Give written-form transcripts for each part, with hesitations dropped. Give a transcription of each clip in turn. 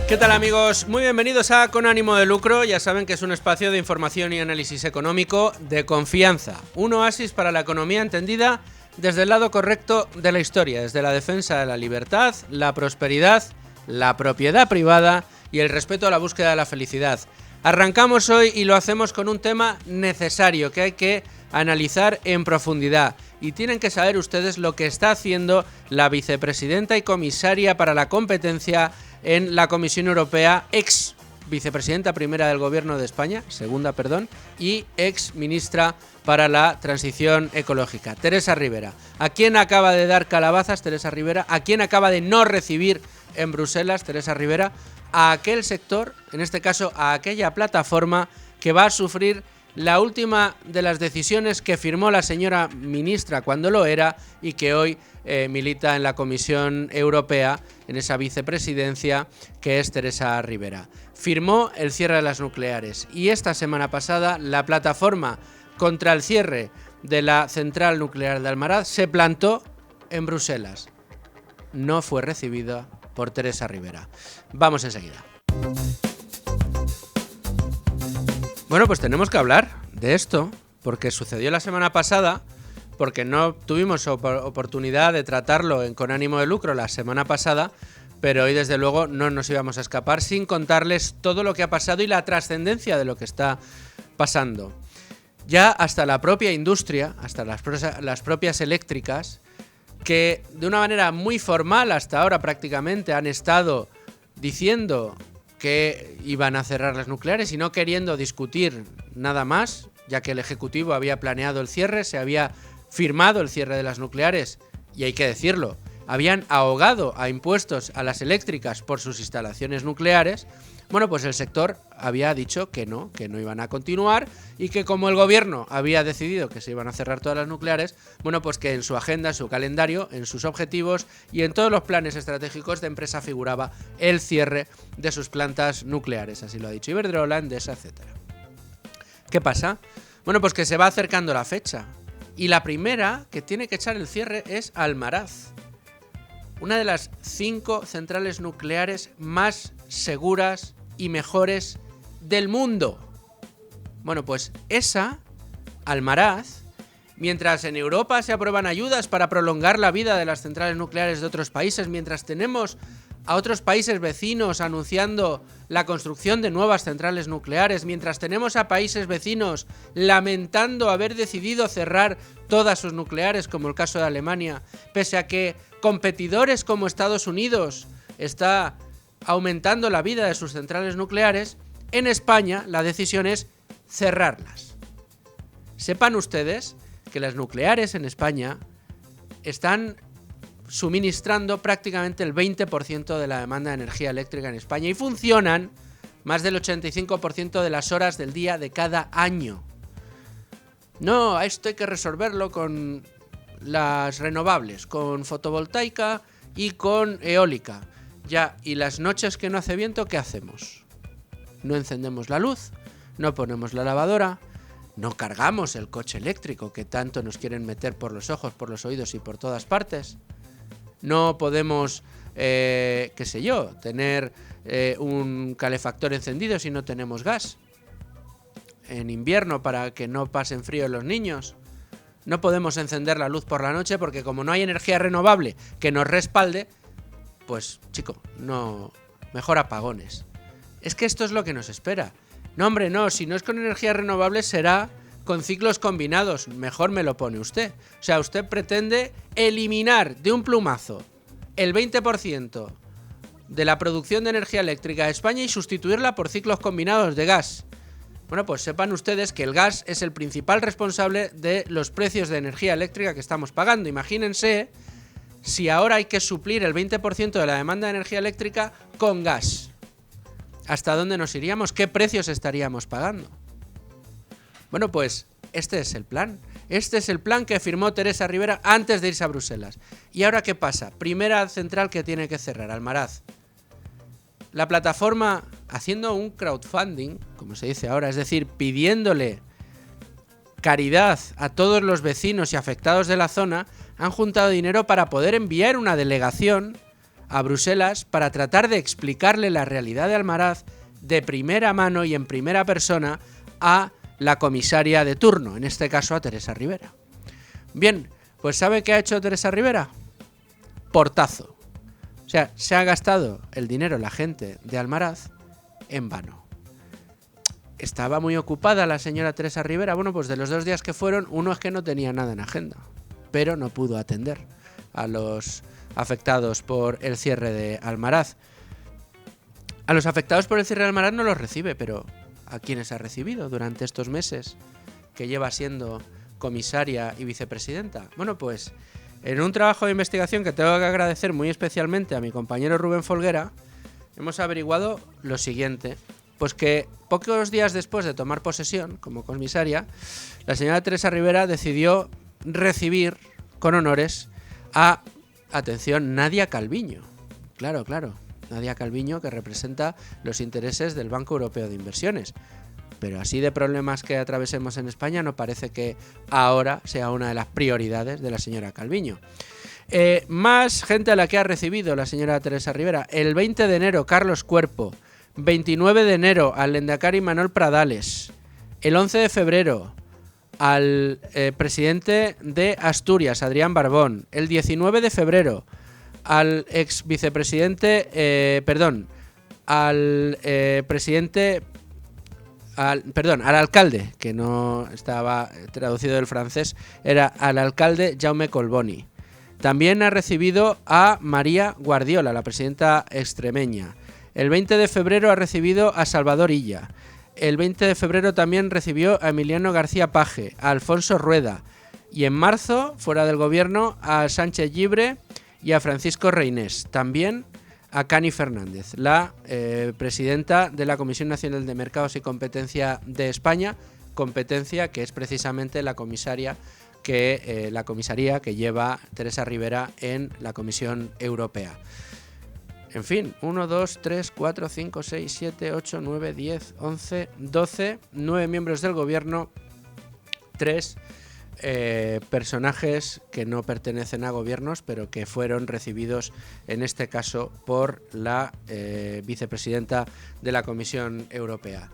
¿Qué tal, amigos? Muy bienvenidos a Con Ánimo de Lucro. Ya saben que es un espacio de información y análisis económico de confianza. Un oasis para la economía entendida desde el lado correcto de la historia, desde la defensa de la libertad, la prosperidad, la propiedad privada y el respeto a la búsqueda de la felicidad. Arrancamos hoy y lo hacemos con un tema necesario que hay que analizar en profundidad. Y tienen que saber ustedes lo que está haciendo la vicepresidenta y comisaria para la competencia en la Comisión Europea, ex vicepresidenta primera del Gobierno de España, segunda, perdón, y ex ministra para la transición ecológica, Teresa Ribera. ¿A quién acaba de dar calabazas Teresa Ribera? ¿A quién acaba de no recibir en Bruselas Teresa Ribera? A aquel sector, en este caso a aquella plataforma que va a sufrir la última de las decisiones que firmó la señora ministra cuando lo era y que hoy milita en la Comisión Europea, en esa vicepresidencia que es Teresa Ribera. Firmó el cierre de las nucleares y esta semana pasada la plataforma contra el cierre de la central nuclear de Almaraz se plantó en Bruselas. No fue recibida por Teresa Ribera. Vamos enseguida. Bueno, pues tenemos que hablar de esto, porque sucedió la semana pasada, porque no tuvimos oportunidad de tratarlo Con Ánimo de Lucro la semana pasada, pero hoy desde luego no nos íbamos a escapar sin contarles todo lo que ha pasado y la trascendencia de lo que está pasando. Ya hasta la propia industria, hasta las propias eléctricas, que de una manera muy formal hasta ahora prácticamente han estado diciendo que iban a cerrar las nucleares y no queriendo discutir nada más, ya que el Ejecutivo había planeado el cierre, se había firmado el cierre de las nucleares y hay que decirlo, habían ahogado a impuestos a las eléctricas por sus instalaciones nucleares. Bueno, pues el sector había dicho que no iban a continuar y que como el gobierno había decidido que se iban a cerrar todas las nucleares, bueno, pues que en su agenda, en su calendario, en sus objetivos y en todos los planes estratégicos de empresa figuraba el cierre de sus plantas nucleares. Así lo ha dicho Iberdrola, Endesa, etc. ¿Qué pasa? Bueno, pues que se va acercando la fecha y la primera que tiene que echar el cierre es Almaraz, una de las 5 centrales nucleares más seguras y mejores del mundo. Bueno, pues esa, Almaraz, mientras en Europa se aprueban ayudas para prolongar la vida de las centrales nucleares de otros países, mientras tenemos a otros países vecinos anunciando la construcción de nuevas centrales nucleares, mientras tenemos a países vecinos lamentando haber decidido cerrar todas sus nucleares, como el caso de Alemania, pese a que competidores como Estados Unidos está aumentando la vida de sus centrales nucleares, en España la decisión es cerrarlas. Sepan ustedes que las nucleares en España están suministrando prácticamente el 20% de la demanda de energía eléctrica en España y funcionan más del 85% de las horas del día de cada año. No, a esto hay que resolverlo con las renovables, con fotovoltaica y con eólica. Ya, ¿y las noches que no hace viento qué hacemos? No encendemos la luz, no ponemos la lavadora, no cargamos el coche eléctrico que tanto nos quieren meter por los ojos, por los oídos y por todas partes. No podemos, qué sé yo, tener un calefactor encendido si no tenemos gas. En invierno para que no pasen frío los niños. No podemos encender la luz por la noche porque como no hay energía renovable que nos respalde, pues chico, no, mejor apagones. Es que esto es lo que nos espera. No, hombre, no, si no es con energía renovable será con ciclos combinados. Mejor me lo pone usted. O sea, usted pretende eliminar de un plumazo el 20% de la producción de energía eléctrica de España y sustituirla por ciclos combinados de gas. Bueno, pues sepan ustedes que el gas es el principal responsable de los precios de energía eléctrica que estamos pagando. Imagínense si ahora hay que suplir el 20% de la demanda de energía eléctrica con gas. ¿Hasta dónde nos iríamos? ¿Qué precios estaríamos pagando? Bueno, pues este es el plan. Este es el plan que firmó Teresa Ribera antes de irse a Bruselas. ¿Y ahora qué pasa? Primera central que tiene que cerrar, Almaraz. La plataforma haciendo un crowdfunding, como se dice ahora, es decir, pidiéndole caridad a todos los vecinos y afectados de la zona, han juntado dinero para poder enviar una delegación a Bruselas para tratar de explicarle la realidad de Almaraz de primera mano y en primera persona a la comisaria de turno, en este caso a Teresa Rivera. Bien, pues ¿sabe qué ha hecho Teresa Rivera? Portazo. O sea, se ha gastado el dinero la gente de Almaraz en vano. Estaba muy ocupada la señora Teresa Rivera. Bueno, pues de los 2 días que fueron, uno es que no tenía nada en agenda, pero no pudo atender a los afectados por el cierre de Almaraz. A los afectados por el cierre de Almaraz no los recibe, pero ¿a quiénes ha recibido durante estos meses que lleva siendo comisaria y vicepresidenta? Bueno, pues en un trabajo de investigación que tengo que agradecer muy especialmente a mi compañero Rubén Folguera, hemos averiguado lo siguiente. Pues que pocos días después de tomar posesión como comisaria, la señora Teresa Rivera decidió recibir con honores a, atención, Nadia Calviño. Claro, Nadia Calviño, que representa los intereses del Banco Europeo de Inversiones. Pero así de problemas que atravesemos en España no parece que ahora sea una de las prioridades de la señora Calviño. Más gente a la que ha recibido la señora Teresa Rivera. El 20 de enero, Carlos Cuerpo. 29 de enero, al lehendakari Manuel Pradales. El 11 de febrero, al presidente de Asturias, Adrián Barbón. El 19 de febrero, al ex vicepresidente, al alcalde, que no estaba traducido del francés, era al alcalde Jaume Colboni. También ha recibido a María Guardiola, la presidenta extremeña. El 20 de febrero ha recibido a Salvador Illa. El 20 de febrero también recibió a Emiliano García Paje, a Alfonso Rueda. Y en marzo, fuera del gobierno, a Sánchez Llibre y a Francisco Reinés. También a Cani Fernández, la presidenta de la Comisión Nacional de Mercados y Competencia de España, competencia que es precisamente la comisaría que lleva Teresa Rivera en la Comisión Europea. En fin, 1, 2, 3, 4, 5, 6, 7, 8, 9, 10, 11, 12, 9 miembros del gobierno, 3 personajes que no pertenecen a gobiernos, pero que fueron recibidos en este caso por la vicepresidenta de la Comisión Europea.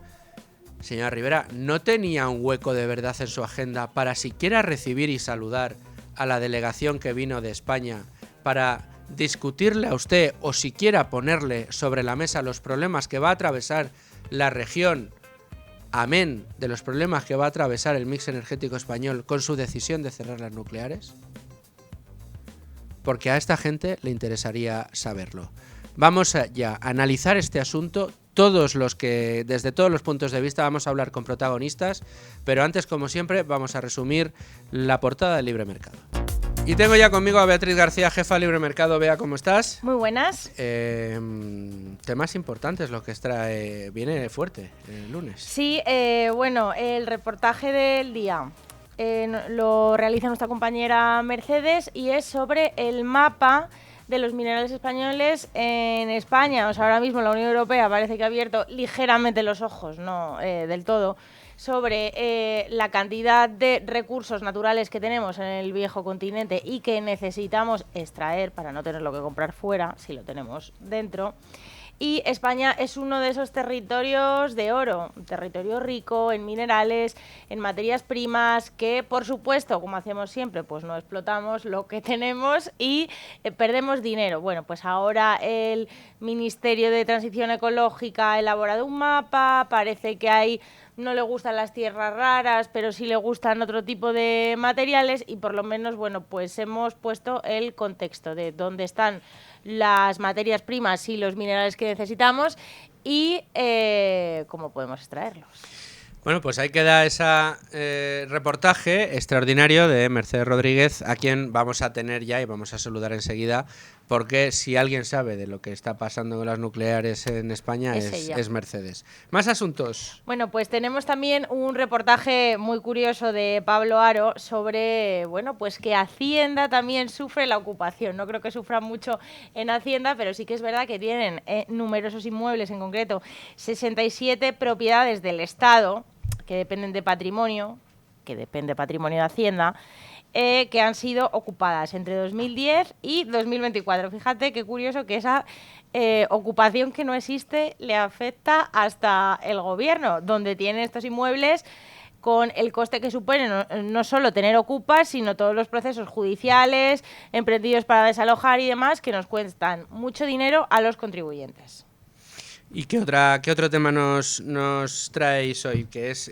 Señora Rivera, ¿no tenía un hueco de verdad en su agenda para siquiera recibir y saludar a la delegación que vino de España para discutirle a usted o siquiera ponerle sobre la mesa los problemas que va a atravesar la región, amén de los problemas que va a atravesar el mix energético español con su decisión de cerrar las nucleares? Porque a esta gente le interesaría saberlo. Vamos ya a analizar este asunto desde todos los puntos de vista. Vamos a hablar con protagonistas, pero antes, como siempre, vamos a resumir la portada de Libre Mercado. Y tengo ya conmigo a Beatriz García, jefa de Libre Mercado. Bea, ¿cómo estás? Muy buenas. Temas importantes lo que trae, viene fuerte el lunes. Sí, bueno, el reportaje del día lo realiza nuestra compañera Mercedes y es sobre el mapa de los minerales españoles en España. O sea, ahora mismo la Unión Europea parece que ha abierto ligeramente los ojos, no del todo, sobre la cantidad de recursos naturales que tenemos en el viejo continente y que necesitamos extraer para no tenerlo que comprar fuera, si lo tenemos dentro. Y España es uno de esos territorios de oro, un territorio rico en minerales, en materias primas, que por supuesto, como hacemos siempre, pues no explotamos lo que tenemos y perdemos dinero. Bueno, pues ahora el Ministerio de Transición Ecológica ha elaborado un mapa, parece que no le gustan las tierras raras, pero sí le gustan otro tipo de materiales y por lo menos, bueno, pues hemos puesto el contexto de dónde están las materias primas y los minerales que necesitamos y cómo podemos extraerlos. Bueno, pues ahí queda ese reportaje extraordinario de Mercedes Rodríguez, a quien vamos a tener ya y vamos a saludar enseguida, porque si alguien sabe de lo que está pasando con las nucleares en España es Mercedes. Más asuntos. Bueno, pues tenemos también un reportaje muy curioso de Pablo Haro sobre, bueno, pues que Hacienda también sufre la ocupación. No creo que sufra mucho en Hacienda, pero sí que es verdad que tienen numerosos inmuebles, en concreto 67 propiedades del Estado, que dependen de patrimonio, que depende de patrimonio de Hacienda, que han sido ocupadas entre 2010 y 2024. Fíjate qué curioso que esa ocupación que no existe le afecta hasta el gobierno, donde tiene estos inmuebles con el coste que supone no solo tener ocupas, sino todos los procesos judiciales, emprendidos para desalojar y demás, que nos cuestan mucho dinero a los contribuyentes. ¿Y qué otro tema nos traéis hoy, que es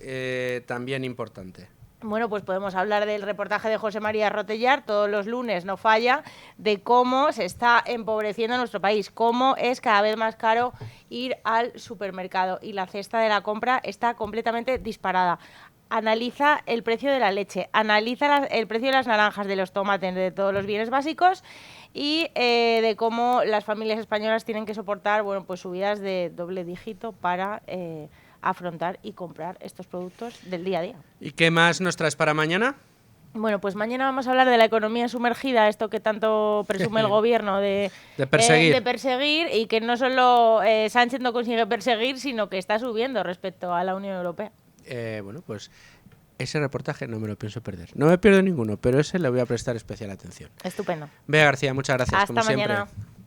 también importante? Bueno, pues podemos hablar del reportaje de José María Rotellar, todos los lunes no falla, de cómo se está empobreciendo nuestro país, cómo es cada vez más caro ir al supermercado y la cesta de la compra está completamente disparada. Analiza el precio de la leche, analiza el precio de las naranjas, de los tomates, de todos los bienes básicos y de cómo las familias españolas tienen que soportar, bueno, pues subidas de doble dígito para afrontar y comprar estos productos del día a día. ¿Y qué más nos traes para mañana? Bueno, pues mañana vamos a hablar de la economía sumergida, esto que tanto presume el gobierno de perseguir y que no solo Sánchez no consigue perseguir, sino que está subiendo respecto a la Unión Europea. Bueno, pues ese reportaje no me lo pienso perder. No me pierdo ninguno, pero ese le voy a prestar especial atención. Estupendo. Bea García, muchas gracias. Hasta como mañana. Siempre.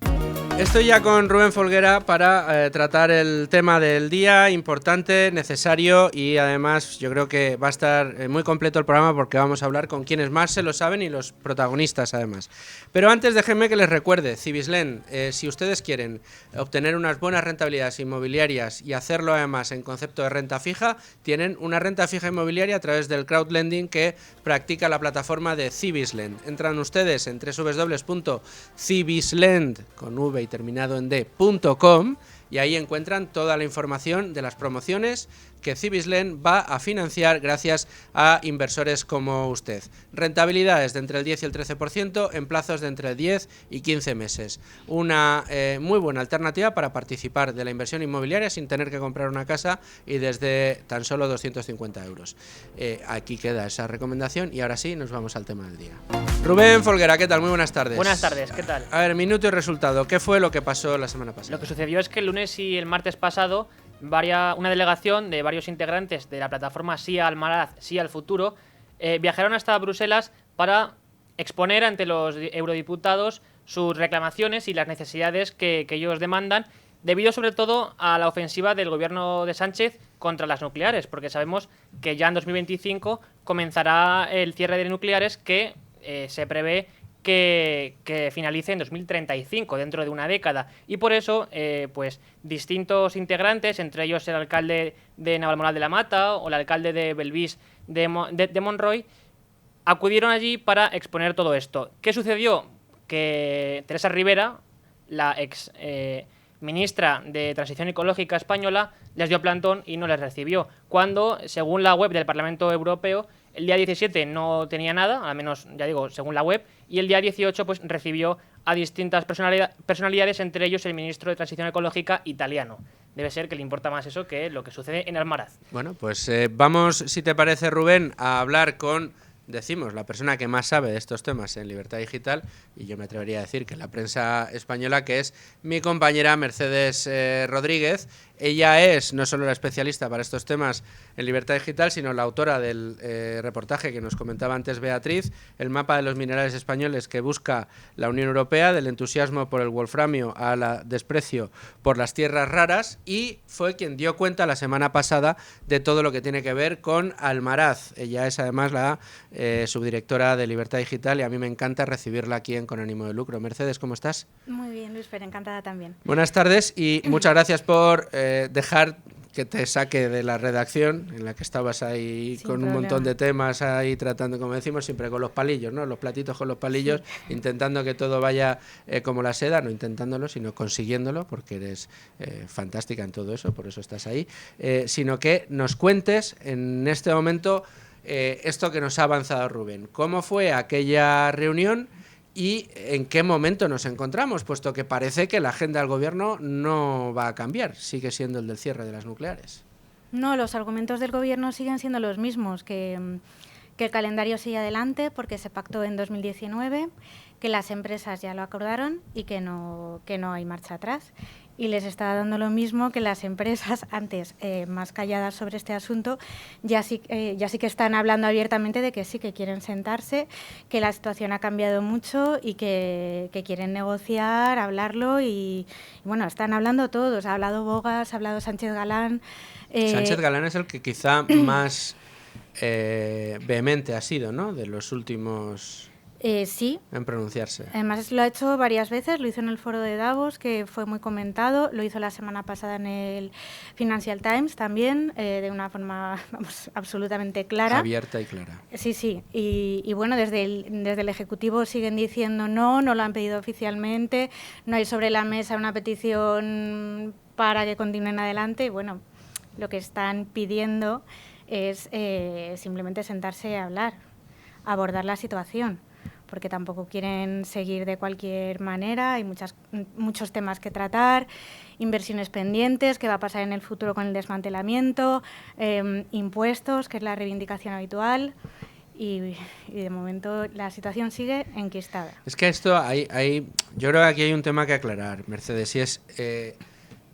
Estoy ya con Rubén Folguera para tratar el tema del día, importante, necesario y además yo creo que va a estar muy completo el programa porque vamos a hablar con quienes más se lo saben y los protagonistas además. Pero antes déjenme que les recuerde, Cibislen, si ustedes quieren obtener unas buenas rentabilidades inmobiliarias y hacerlo además en concepto de renta fija, tienen una renta fija inmobiliaria a través del crowdlending que practica la plataforma de Cibislen. Entran ustedes en www.cibislen con V y terminado en d.com y ahí encuentran toda la información de las promociones que Cibislen va a financiar gracias a inversores como usted. Rentabilidades de entre el 10 y el 13% en plazos de entre 10 y 15 meses. Una muy buena alternativa para participar de la inversión inmobiliaria sin tener que comprar una casa y desde tan solo 250 euros. Aquí queda esa recomendación y ahora sí nos vamos al tema del día. Rubén Folguera, ¿qué tal? Muy buenas tardes. Buenas tardes, ¿qué tal? A ver, minuto y resultado. ¿Qué fue lo que pasó la semana pasada? Lo que sucedió es que el lunes y el martes pasado una delegación de varios integrantes de la plataforma Sí al Almaraz, Sí al Futuro viajaron hasta Bruselas para exponer ante los eurodiputados sus reclamaciones y las necesidades que ellos demandan, debido sobre todo a la ofensiva del gobierno de Sánchez contra las nucleares, porque sabemos que ya en 2025 comenzará el cierre de nucleares que se prevé que finalice en 2035, dentro de una década. Y por eso, pues distintos integrantes, entre ellos el alcalde de Navalmoral de la Mata o el alcalde de Belvís de Monroy, acudieron allí para exponer todo esto. ¿Qué sucedió? Que Teresa Rivera, la ex ministra de Transición Ecológica española, les dio plantón y no les recibió, cuando, según la web del Parlamento Europeo, el día 17 no tenía nada, al menos, ya digo, según la web, y el día 18 pues recibió a distintas personalidades, entre ellos el ministro de Transición Ecológica italiano. Debe ser que le importa más eso que lo que sucede en Almaraz. Bueno, pues vamos, si te parece, Rubén, a hablar con, decimos, la persona que más sabe de estos temas en Libertad Digital, y yo me atrevería a decir que en la prensa española, que es mi compañera Mercedes Rodríguez. Ella es no solo la especialista para estos temas en Libertad Digital, sino la autora del reportaje que nos comentaba antes Beatriz, el mapa de los minerales españoles que busca la Unión Europea, del entusiasmo por el wolframio al desprecio por las tierras raras, y fue quien dio cuenta la semana pasada de todo lo que tiene que ver con Almaraz. Ella es además la subdirectora de Libertad Digital y a mí me encanta recibirla aquí en Con Ánimo de Lucro. Mercedes, ¿cómo estás? Muy bien, Luis, pero encantada también. Buenas tardes y muchas gracias por dejar que te saque de la redacción en la que estabas ahí sin con problema. Un montón de temas ahí tratando, como decimos, siempre con los palillos, ¿no? Los platitos con los palillos, sí. Intentando que todo vaya como la seda, no intentándolo, sino consiguiéndolo, porque eres fantástica en todo eso, por eso estás ahí, sino que nos cuentes en este momento esto que nos ha avanzado Rubén. ¿Cómo fue aquella reunión? ¿Y en qué momento nos encontramos? Puesto que parece que la agenda del gobierno no va a cambiar, sigue siendo el del cierre de las nucleares. No, los argumentos del gobierno siguen siendo los mismos, que el calendario sigue adelante porque se pactó en 2019, que las empresas ya lo acordaron y que no hay marcha atrás. y les está dando lo mismo que las empresas, antes más calladas sobre este asunto, ya sí que están hablando abiertamente de que sí, que quieren sentarse, que la situación ha cambiado mucho y que quieren negociar, hablarlo y bueno, están hablando todos. Ha hablado Bogas, ha hablado Sánchez Galán. Sánchez Galán es el que quizá más vehemente ha sido, ¿no?, de los últimos sí. en pronunciarse. Además lo ha hecho varias veces, lo hizo en el foro de Davos, que fue muy comentado, lo hizo la semana pasada en el Financial Times también, de una forma, vamos, absolutamente clara. Abierta y clara. Sí, sí, y bueno, desde el Ejecutivo siguen diciendo no lo han pedido oficialmente, no hay sobre la mesa una petición para que continúen adelante, y bueno, lo que están pidiendo es simplemente sentarse a hablar, abordar la situación, porque tampoco quieren seguir de cualquier manera, hay muchos temas que tratar, inversiones pendientes, qué va a pasar en el futuro con el desmantelamiento, impuestos, que es la reivindicación habitual, y de momento la situación sigue enquistada. Es que esto yo creo que aquí hay un tema que aclarar, Mercedes, y es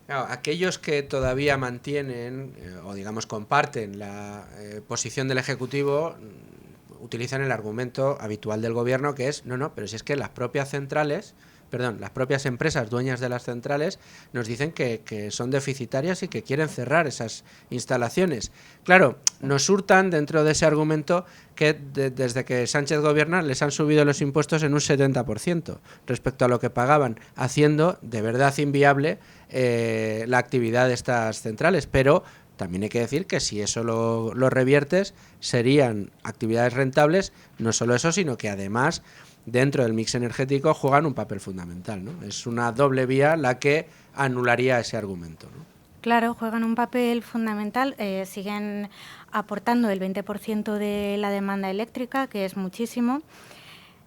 claro, aquellos que todavía mantienen o digamos comparten la posición del Ejecutivo utilizan el argumento habitual del gobierno, que es no, pero si es que las propias empresas dueñas de las centrales nos dicen que son deficitarias y que quieren cerrar esas instalaciones. Claro, nos hurtan dentro de ese argumento que desde que Sánchez gobierna les han subido los impuestos en un 70% respecto a lo que pagaban, haciendo de verdad inviable la actividad de estas centrales, pero también hay que decir que si eso lo reviertes, serían actividades rentables, no solo eso, sino que además dentro del mix energético juegan un papel fundamental, ¿no? Es una doble vía la que anularía ese argumento, ¿no? Claro, juegan un papel fundamental, siguen aportando el 20% de la demanda eléctrica, que es muchísimo.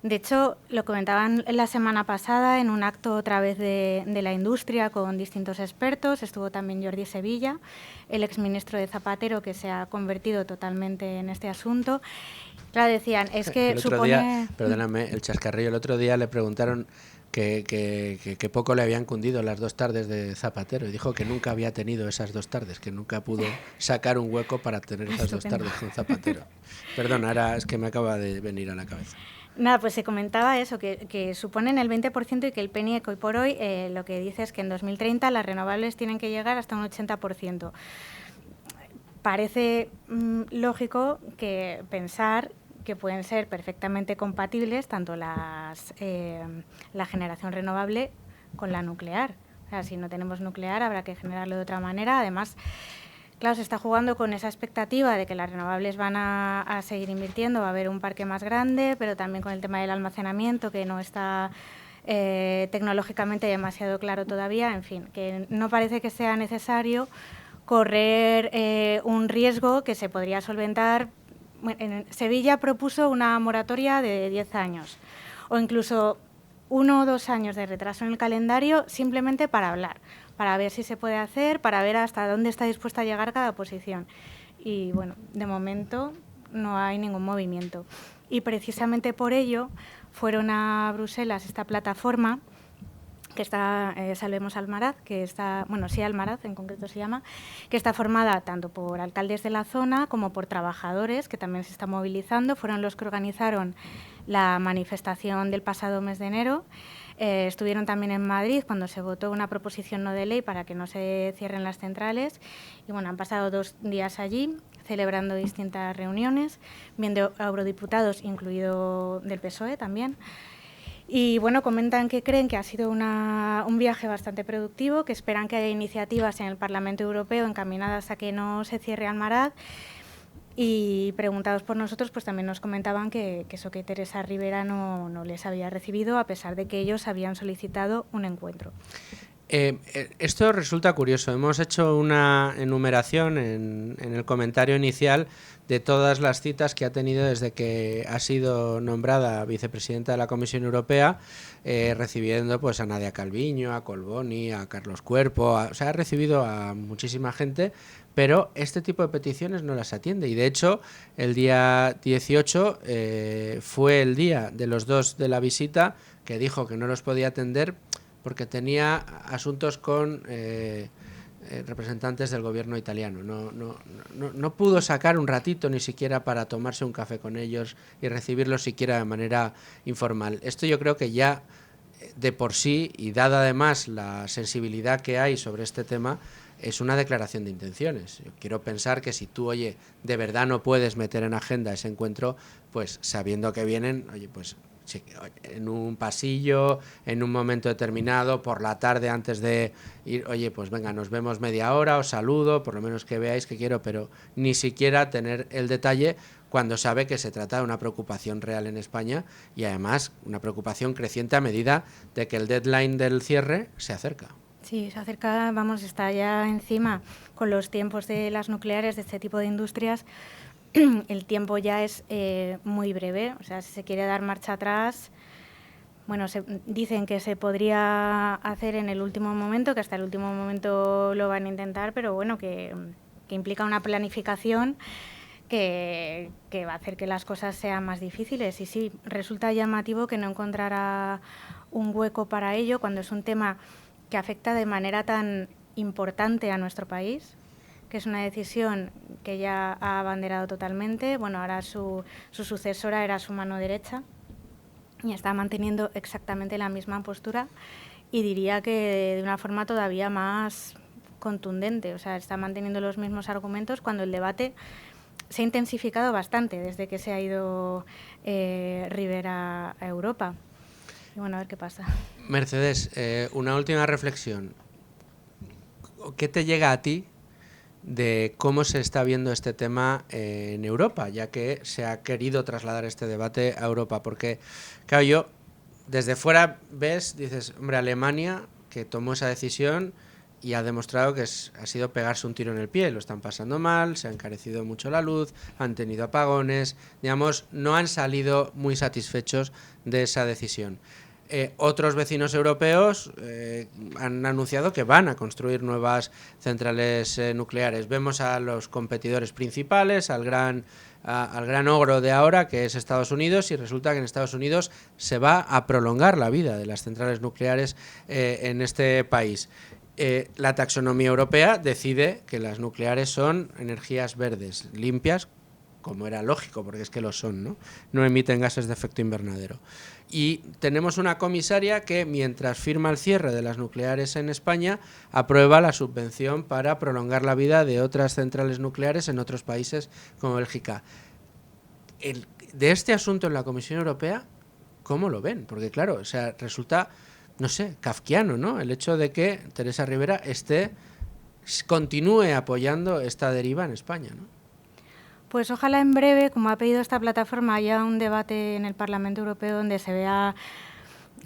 De hecho, lo comentaban la semana pasada en un acto otra vez de la industria con distintos expertos. Estuvo también Jordi Sevilla, el exministro de Zapatero, que se ha convertido totalmente en este asunto. Claro, decían, es que supone... Perdóname, el chascarrillo, el otro día le preguntaron que poco le habían cundido las 2 tardes de Zapatero y dijo que nunca había tenido esas 2 tardes, que nunca pudo sacar un hueco para tener esas 2 tardes con Zapatero. Perdón, ahora es que me acaba de venir a la cabeza. Nada, pues se comentaba eso, que suponen el 20% y que el PNIEC hoy por hoy lo que dice es que en 2030 las renovables tienen que llegar hasta un 80%. Parece lógico que pensar que pueden ser perfectamente compatibles tanto la generación renovable con la nuclear. O sea, si no tenemos nuclear habrá que generarlo de otra manera. Además, claro, se está jugando con esa expectativa de que las renovables van a seguir invirtiendo, va a haber un parque más grande, pero también con el tema del almacenamiento, que no está tecnológicamente demasiado claro todavía. En fin, que no parece que sea necesario correr un riesgo que se podría solventar. En Sevilla propuso una moratoria de 10 años, o incluso 1 o 2 años de retraso en el calendario, simplemente para hablar, para ver si se puede hacer, para ver hasta dónde está dispuesta a llegar cada posición. Y bueno, de momento no hay ningún movimiento. Y precisamente por ello fueron a Bruselas esta plataforma que está Salvemos Almaraz, que está, bueno, sí Almaraz en concreto se llama, que está formada tanto por alcaldes de la zona como por trabajadores, que también se están movilizando. Fueron los que organizaron la manifestación del pasado mes de enero. Estuvieron también en Madrid cuando se votó una proposición no de ley para que no se cierren las centrales. Y bueno, han pasado 2 días allí celebrando distintas reuniones, viendo a eurodiputados, incluido del PSOE también. Y bueno, comentan que creen que ha sido un viaje bastante productivo, que esperan que haya iniciativas en el Parlamento Europeo encaminadas a que no se cierre Almaraz. Y preguntados por nosotros, pues también nos comentaban que eso, que Teresa Rivera no les había recibido, a pesar de que ellos habían solicitado un encuentro. Esto resulta curioso. Hemos hecho una enumeración en el comentario inicial de todas las citas que ha tenido desde que ha sido nombrada vicepresidenta de la Comisión Europea, recibiendo pues a Nadia Calviño, a Colboni, a Carlos Cuerpo, o sea, ha recibido a muchísima gente, pero este tipo de peticiones no las atiende. Y de hecho, el día 18 fue el día de los 2 de la visita, que dijo que no los podía atender porque tenía asuntos con representantes del gobierno italiano. No pudo sacar un ratito ni siquiera para tomarse un café con ellos y recibirlos siquiera de manera informal. Esto yo creo que ya de por sí, y dada además la sensibilidad que hay sobre este tema, es una declaración de intenciones. Yo quiero pensar que si tú, oye, de verdad no puedes meter en agenda ese encuentro, pues sabiendo que vienen, oye, pues sí, en un pasillo, en un momento determinado, por la tarde antes de ir, oye, pues venga, nos vemos media hora, os saludo, por lo menos que veáis que quiero, pero ni siquiera tener el detalle cuando sabe que se trata de una preocupación real en España y además una preocupación creciente a medida de que el deadline del cierre se acerca. Sí, se acerca, vamos, está ya encima con los tiempos de las nucleares, de este tipo de industrias. El tiempo ya es muy breve, o sea, si se quiere dar marcha atrás, bueno, dicen que se podría hacer en el último momento, que hasta el último momento lo van a intentar, pero bueno, que implica una planificación que va a hacer que las cosas sean más difíciles. Y sí, resulta llamativo que no encontrara un hueco para ello cuando es un tema que afecta de manera tan importante a nuestro país, que es una decisión que ya ha abanderado totalmente. Bueno, ahora su sucesora era su mano derecha y está manteniendo exactamente la misma postura y diría que de una forma todavía más contundente. O sea, está manteniendo los mismos argumentos cuando el debate se ha intensificado bastante desde que se ha ido Rivera a Europa. Y bueno, a ver qué pasa. Mercedes, una última reflexión. ¿Qué te llega a ti de cómo se está viendo este tema en Europa, ya que se ha querido trasladar este debate a Europa? Porque, claro, yo desde fuera dices, hombre, Alemania, que tomó esa decisión y ha demostrado que ha sido pegarse un tiro en el pie, lo están pasando mal, se ha encarecido mucho la luz, han tenido apagones, digamos, no han salido muy satisfechos de esa decisión. Otros vecinos europeos han anunciado que van a construir nuevas centrales nucleares. Vemos a los competidores principales, al gran ogro de ahora, que es Estados Unidos, y resulta que en Estados Unidos se va a prolongar la vida de las centrales nucleares en este país. La taxonomía europea decide que las nucleares son energías verdes, limpias, como era lógico, porque es que lo son, ¿no? No emiten gases de efecto invernadero. Y tenemos una comisaria que, mientras firma el cierre de las nucleares en España, aprueba la subvención para prolongar la vida de otras centrales nucleares en otros países como Bélgica. De este asunto en la Comisión Europea, ¿cómo lo ven? Porque claro, o sea, resulta, no sé, kafkiano, ¿no? El hecho de que Teresa Rivera continúe apoyando esta deriva en España, ¿no? Pues ojalá en breve, como ha pedido esta plataforma, haya un debate en el Parlamento Europeo donde se vea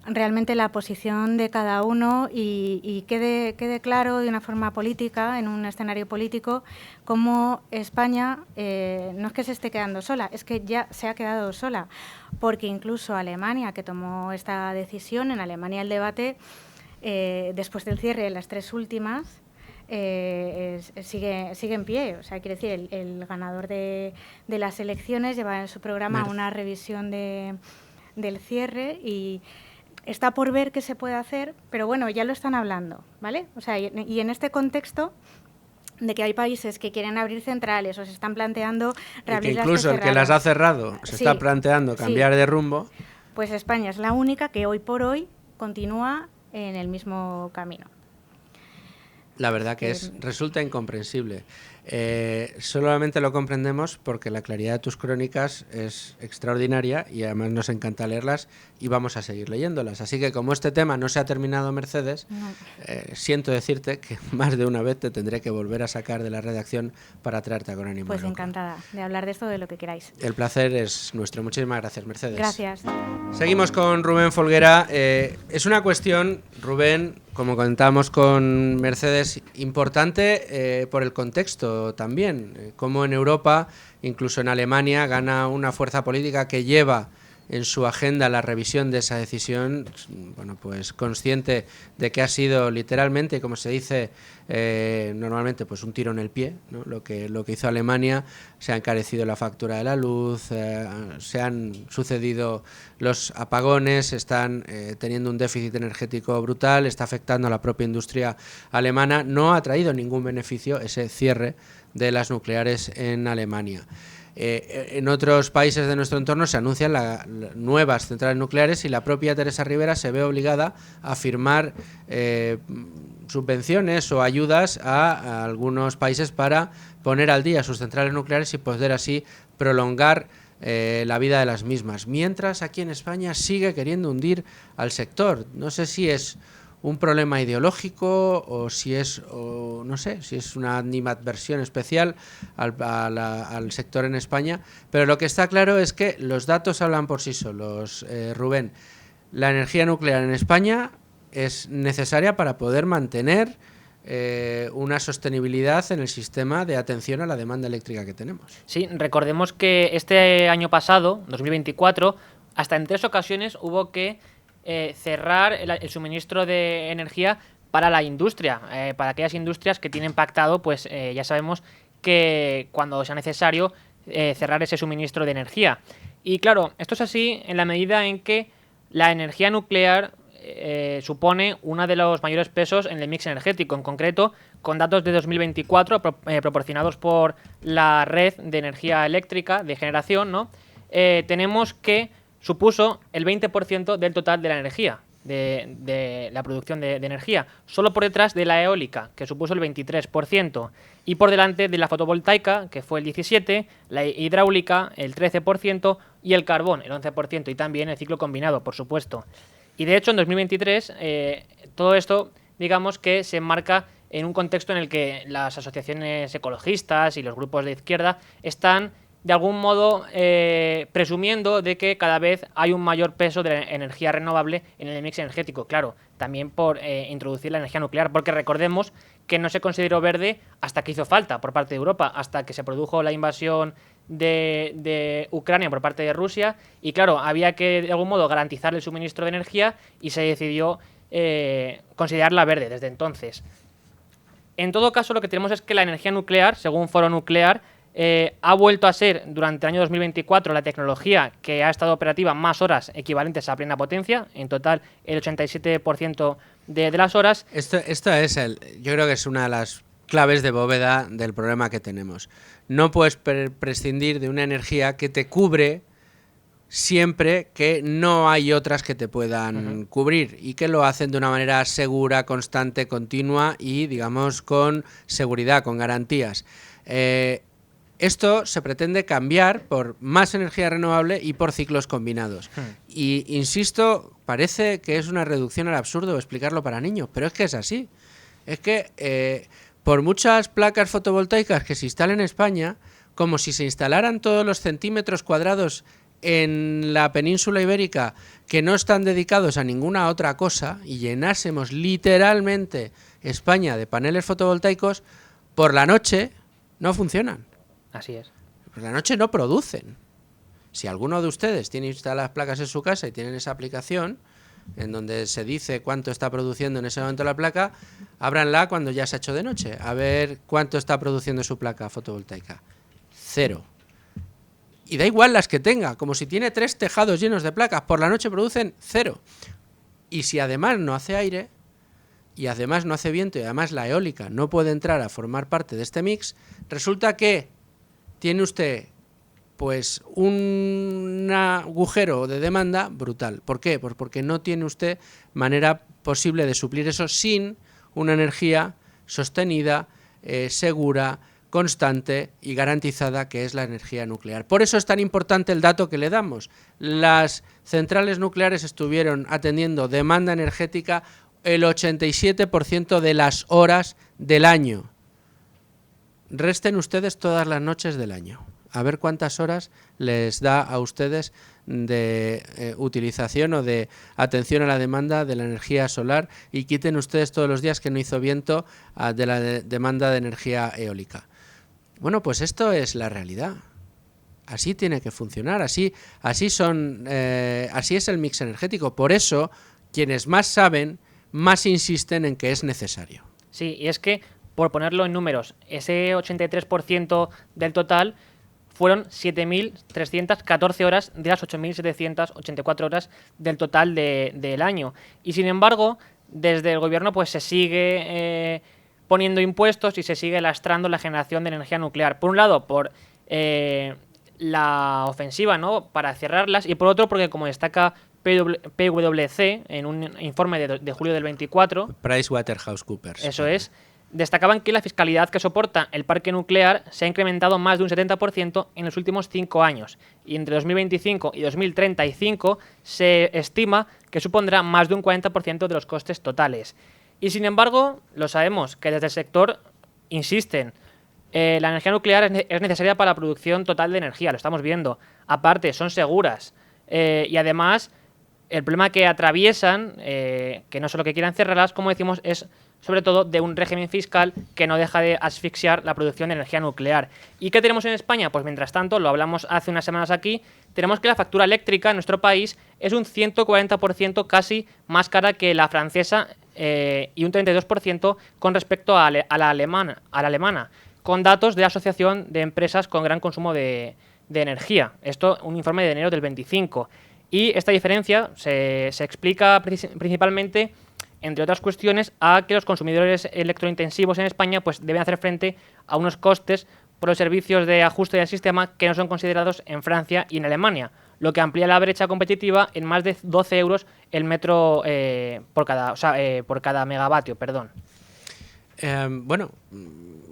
realmente la posición de cada uno y quede claro de una forma política, en un escenario político, cómo España no es que se esté quedando sola, es que ya se ha quedado sola, porque incluso Alemania, que tomó esta decisión, en Alemania el debate, después del cierre de las tres últimas, sigue en pie. O sea, quiere decir, el ganador de las elecciones lleva en su programa una revisión del cierre y está por ver qué se puede hacer, pero bueno, ya lo están hablando, ¿vale? O sea, y en este contexto de que hay países que quieren abrir centrales o se están planteando reabrir, y que incluso el que las ha cerrado se está planteando cambiar de rumbo. Pues España es la única que hoy por hoy continúa en el mismo camino. La verdad que resulta incomprensible. Solamente lo comprendemos porque la claridad de tus crónicas es extraordinaria y además nos encanta leerlas y vamos a seguir leyéndolas. Así que como este tema no se ha terminado, Mercedes, siento decirte que más de una vez te tendré que volver a sacar de la redacción para traerte a Con Ánimo de Lucro. Pues encantada de hablar de esto, de lo que queráis. El placer es nuestro. Muchísimas gracias, Mercedes. Gracias. Seguimos con Rubén Folguera. Es una cuestión, Rubén, como contamos con Mercedes, importante por el contexto también, como en Europa, incluso en Alemania, gana una fuerza política que lleva en su agenda la revisión de esa decisión, bueno, pues consciente de que ha sido literalmente, como se dice normalmente, pues un tiro en el pie, ¿no? Lo que hizo Alemania. Se ha encarecido la factura de la luz, se han sucedido los apagones, están teniendo un déficit energético brutal, está afectando a la propia industria alemana. No ha traído ningún beneficio ese cierre de las nucleares en Alemania. En otros países de nuestro entorno se anuncian nuevas centrales nucleares y la propia Teresa Rivera se ve obligada a firmar subvenciones o ayudas a algunos países para poner al día sus centrales nucleares y poder así prolongar la vida de las mismas. Mientras aquí en España sigue queriendo hundir al sector. No sé si es un problema ideológico o si es, no sé, si es una animadversión especial al sector en España, pero lo que está claro es que los datos hablan por sí solos, Rubén. La energía nuclear en España es necesaria para poder mantener una sostenibilidad en el sistema de atención a la demanda eléctrica que tenemos. Sí, recordemos que este año pasado, 2024, hasta en 3 ocasiones hubo que cerrar el suministro de energía para la industria, para aquellas industrias que tienen pactado, pues ya sabemos que cuando sea necesario cerrar ese suministro de energía. Y claro, esto es así en la medida en que la energía nuclear supone uno de los mayores pesos en el mix energético. En concreto, con datos de 2024 proporcionados por la red de energía eléctrica de generación, ¿no? Tenemos que supuso el 20% del total de la energía, de la producción de energía, solo por detrás de la eólica, que supuso el 23%, y por delante de la fotovoltaica, que fue el 17%, la hidráulica, el 13%, y el carbón, el 11%, y también el ciclo combinado, por supuesto. Y de hecho, en 2023, todo esto, digamos que se enmarca en un contexto en el que las asociaciones ecologistas y los grupos de izquierda están de algún modo presumiendo de que cada vez hay un mayor peso de la energía renovable en el mix energético. Claro, también por introducir la energía nuclear, porque recordemos que no se consideró verde hasta que hizo falta por parte de Europa, hasta que se produjo la invasión de Ucrania por parte de Rusia, y claro, había que de algún modo garantizar el suministro de energía y se decidió considerarla verde desde entonces. En todo caso, lo que tenemos es que la energía nuclear, según Foro Nuclear, ha vuelto a ser durante el año 2024 la tecnología que ha estado operativa más horas equivalentes a plena potencia, en total el 87% de las horas. Esto es yo creo que es una de las claves de bóveda del problema que tenemos. No puedes prescindir de una energía que te cubre siempre que no hay otras que te puedan cubrir y que lo hacen de una manera segura, constante, continua y, digamos, con seguridad, con garantías. Esto se pretende cambiar por más energía renovable y por ciclos combinados. Y, insisto, parece que es una reducción al absurdo explicarlo para niños, pero es que es así. Es que por muchas placas fotovoltaicas que se instalen en España, como si se instalaran todos los centímetros cuadrados en la península ibérica que no están dedicados a ninguna otra cosa y llenásemos literalmente España de paneles fotovoltaicos, por la noche no funcionan. Así es. Por la noche no producen. Si alguno de ustedes tiene instaladas placas en su casa y tienen esa aplicación en donde se dice cuánto está produciendo en ese momento la placa, ábranla cuando ya se ha hecho de noche, a ver cuánto está produciendo su placa fotovoltaica. 0. Y da igual las que tenga, como si tiene 3 tejados llenos de placas, por la noche producen 0. Y si además no hace aire, y además no hace viento, y además la eólica no puede entrar a formar parte de este mix, resulta que tiene usted pues un agujero de demanda brutal. ¿Por qué? Pues porque no tiene usted manera posible de suplir eso sin una energía sostenida, segura, constante y garantizada, que es la energía nuclear. Por eso es tan importante el dato que le damos. Las centrales nucleares estuvieron atendiendo demanda energética el 87% de las horas del año. Resten ustedes todas las noches del año. A ver cuántas horas les da a ustedes de utilización o de atención a la demanda de la energía solar, y quiten ustedes todos los días que no hizo viento de la demanda de energía eólica. Bueno, pues esto es la realidad. así tiene que funcionar, así es el mix energético. Por eso, quienes más saben, más insisten en que es necesario. Sí, y es que, por ponerlo en números, ese 83% del total fueron 7.314 horas de las 8.784 horas del total del año. Y sin embargo, desde el gobierno pues se sigue poniendo impuestos y se sigue lastrando la generación de energía nuclear. Por un lado, por la ofensiva, ¿no?, para cerrarlas, y por otro, porque como destaca PwC en un informe de julio del 24, PricewaterhouseCoopers. Eso es, destacaban que la fiscalidad que soporta el parque nuclear se ha incrementado más de un 70% en los últimos 5 años, y entre 2025 y 2035 se estima que supondrá más de un 40% de los costes totales. Y sin embargo, lo sabemos, que desde el sector insisten, la energía nuclear es necesaria para la producción total de energía, lo estamos viendo. Aparte, son seguras. Y además, el problema que atraviesan, que no solo que quieran cerrarlas, como decimos, es sobre todo de un régimen fiscal que no deja de asfixiar la producción de energía nuclear. ¿Y qué tenemos en España? Pues mientras tanto, lo hablamos hace unas semanas aquí, tenemos que la factura eléctrica en nuestro país es un 140% casi más cara que la francesa y un 32% con respecto a la alemana, con datos de la Asociación de Empresas con Gran Consumo de Energía. Esto, un informe de enero del 25. Y esta diferencia se explica principalmente, entre otras cuestiones, a que los consumidores electrointensivos en España pues deben hacer frente a unos costes por los servicios de ajuste del sistema que no son considerados en Francia y en Alemania, lo que amplía la brecha competitiva en más de 12 euros el metro por cada megavatio, perdón. Bueno,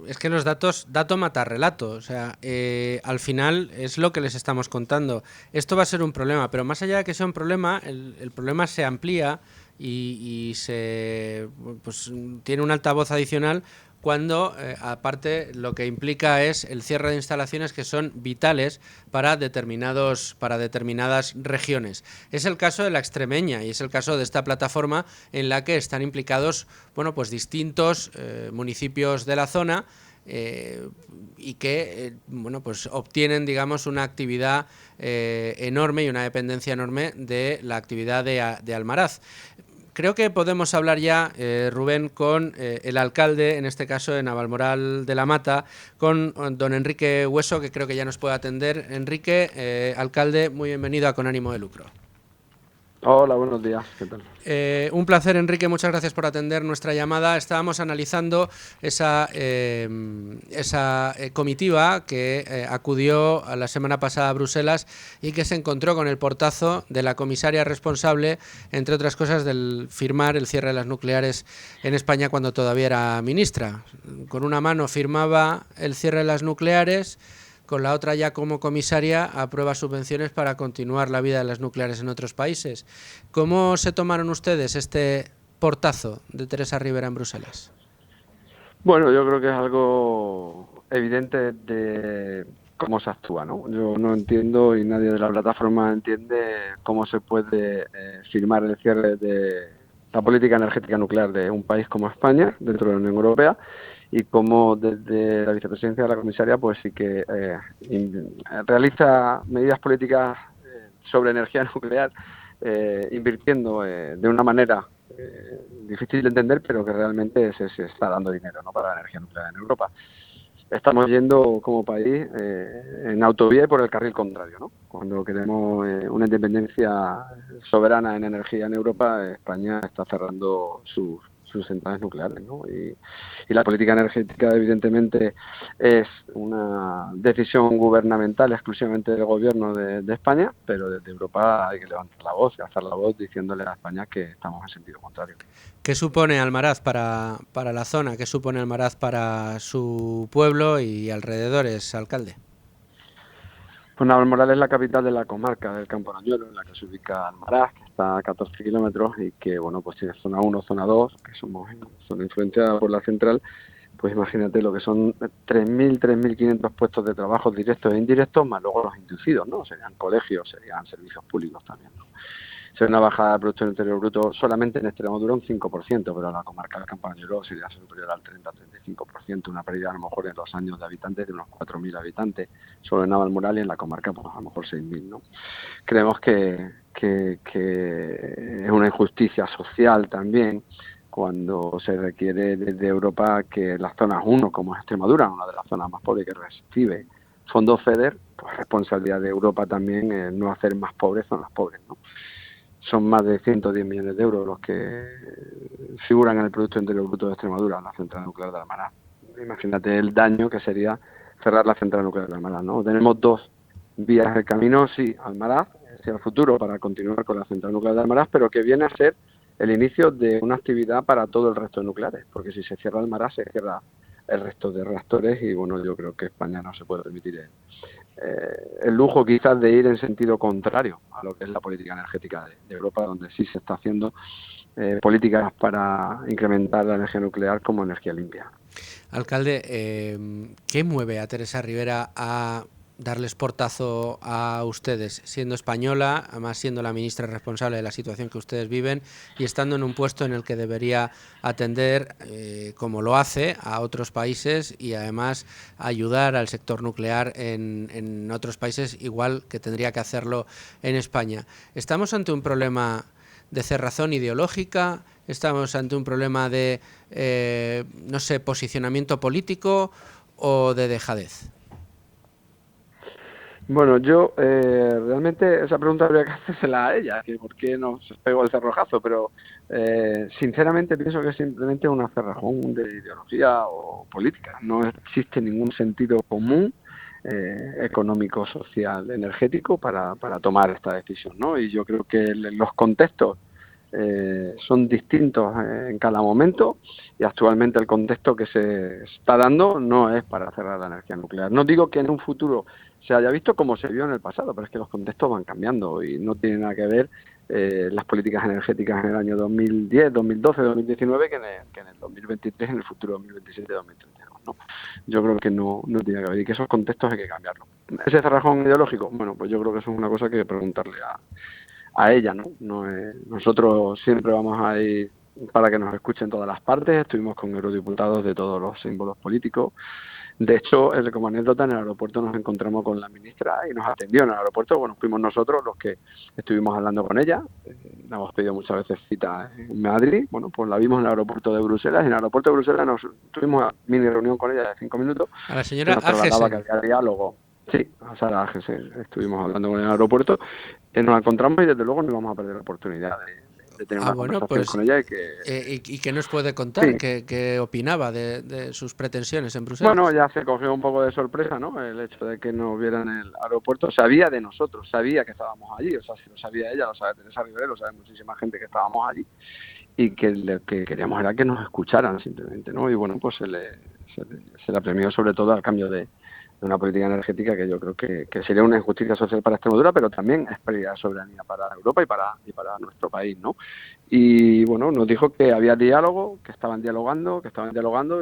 es que los datos, dato mata relato, o sea, al final es lo que les estamos contando. Esto va a ser un problema, pero más allá de que sea un problema, el problema se amplía y tiene un altavoz adicional cuando, aparte, lo que implica es el cierre de instalaciones que son vitales para determinadas regiones. Es el caso de la extremeña y es el caso de esta plataforma en la que están implicados, bueno, pues distintos municipios de la zona y que, bueno, pues obtienen, digamos, una actividad enorme y una dependencia enorme de la actividad de Almaraz. Creo que podemos hablar ya, Rubén, con el alcalde, en este caso de Navalmoral de la Mata, con don Enrique Hueso, que creo que ya nos puede atender. Enrique, alcalde, muy bienvenido a Con Ánimo de Lucro. Hola, buenos días. ¿Qué tal? Un placer, Enrique. Muchas gracias por atender nuestra llamada. Estábamos analizando esa comitiva que acudió la semana pasada a Bruselas y que se encontró con el portazo de la comisaria responsable, entre otras cosas, del firmar el cierre de las nucleares en España cuando todavía era ministra. Con una mano firmaba el cierre de las nucleares, con la otra ya como comisaria aprueba subvenciones para continuar la vida de las nucleares en otros países. ¿Cómo se tomaron ustedes este portazo de Teresa Rivera en Bruselas? Bueno, yo creo que es algo evidente de cómo se actúa, ¿no? Yo no entiendo y nadie de la plataforma entiende cómo se puede firmar el cierre de la política energética nuclear de un país como España dentro de la Unión Europea y cómo desde la vicepresidencia de la comisaria pues sí que realiza medidas políticas sobre energía nuclear invirtiendo de una manera difícil de entender, pero que realmente se está dando dinero, ¿no?, para la energía nuclear en Europa. Estamos yendo como país en autovía y por el carril contrario, ¿no? Cuando queremos una independencia soberana en energía en Europa, España está cerrando sus centrales nucleares, ¿no? Y la política energética evidentemente es una decisión gubernamental exclusivamente del gobierno de España, pero desde Europa hay que levantar la voz y alzar la voz diciéndole a España que estamos en sentido contrario. ¿Qué supone Almaraz para la zona? ¿Qué supone Almaraz para su pueblo y alrededores, alcalde? Pues Navalmoral es la capital de la comarca del Campo Arañuelo, en la que se ubica Almaraz, que está a 14 kilómetros y que, bueno, pues tiene zona 1, zona 2, que somos zona influenciada por la central. Pues imagínate lo que son 3.500 puestos de trabajo directos e indirectos, más luego los inducidos, ¿no? Serían colegios, serían servicios públicos también, ¿no? sería una bajada del Producto Interior Bruto solamente en Extremadura un 5%, pero en la comarca del Campañuelo sería superior al 30-35%, una pérdida a lo mejor en 2 años de habitantes de unos 4.000 habitantes, solo en Navalmoral y en la comarca pues a lo mejor 6.000, ¿no? Creemos que es una injusticia social también cuando se requiere desde Europa que las zonas 1, como es Extremadura, una de las zonas más pobres que recibe fondos FEDER, pues responsabilidad de Europa también es no hacer más pobres zonas pobres, ¿no? Son más de 110 millones de euros los que figuran en el Producto Interior Bruto de Extremadura, la central nuclear de Almaraz. Imagínate el daño que sería cerrar la central nuclear de Almaraz, ¿no? Tenemos 2 vías de camino, sí, Almaraz, hacia el futuro para continuar con la central nuclear de Almaraz, pero que viene a ser el inicio de una actividad para todo el resto de nucleares, porque si se cierra Almaraz se cierra el resto de reactores y bueno, yo creo que España no se puede permitir el lujo quizás de ir en sentido contrario a lo que es la política energética de Europa, donde sí se está haciendo políticas para incrementar la energía nuclear como energía limpia. Alcalde, ¿qué mueve a Teresa Rivera a darles portazo a ustedes, siendo española, además siendo la ministra responsable de la situación que ustedes viven y estando en un puesto en el que debería atender, como lo hace, a otros países y además ayudar al sector nuclear en otros países, igual que tendría que hacerlo en España? ¿Estamos ante un problema de cerrazón ideológica? ¿Estamos ante un problema de, no sé, posicionamiento político o de dejadez? Bueno, yo realmente esa pregunta habría que hacérsela a ella, que por qué nos pegó el cerrojazo, pero sinceramente pienso que es simplemente una cerrajón de ideología o política. No existe ningún sentido común económico, social, energético para tomar esta decisión, ¿no? Y yo creo que los contextos son distintos en cada momento y actualmente el contexto que se está dando no es para cerrar la energía nuclear. No digo que en un futuro se haya visto como se vio en el pasado, pero es que los contextos van cambiando y no tiene nada que ver las políticas energéticas en el año 2010, 2012, 2019 que en el 2023, en el futuro 2027, 2032, ¿no? Yo creo que no tiene que ver y que esos contextos hay que cambiarlos. ¿Ese cerrajón ideológico? Bueno, pues yo creo que eso es una cosa que hay que preguntarle a ella, ¿no? Nosotros siempre vamos a ir para que nos escuchen todas las partes. Estuvimos con eurodiputados de todos los símbolos políticos. De hecho, como anécdota, en el aeropuerto nos encontramos con la ministra y nos atendió en el aeropuerto. Bueno, fuimos nosotros los que estuvimos hablando con ella. Le hemos pedido muchas veces cita en Madrid. Bueno, pues la vimos en el aeropuerto de Bruselas. En el aeropuerto de Bruselas tuvimos una mini reunión con ella de 5 minutos. A la señora Agesen. Que había diálogo. Sí, a Sara Agesen. Estuvimos hablando con ella en el aeropuerto. Nos encontramos y desde luego no íbamos a perder la oportunidad de tener una conversación con ella. ¿Y qué nos puede contar? Sí. ¿Qué opinaba de sus pretensiones en Bruselas? Bueno, ya se cogió un poco de sorpresa, ¿no? El hecho de que nos viera en el aeropuerto. Sabía de nosotros, sabía que estábamos allí. O sea, si lo sabía ella, lo sabe Teresa Rivera, lo sabe muchísima gente que estábamos allí. Y que lo que queríamos era que nos escucharan simplemente, ¿no? Y bueno, pues se le premió sobre todo al cambio de una política energética que yo creo que sería una injusticia social para Extremadura, pero también es pérdida de soberanía para Europa y para nuestro país, ¿no? Y bueno, nos dijo que había diálogo, que estaban dialogando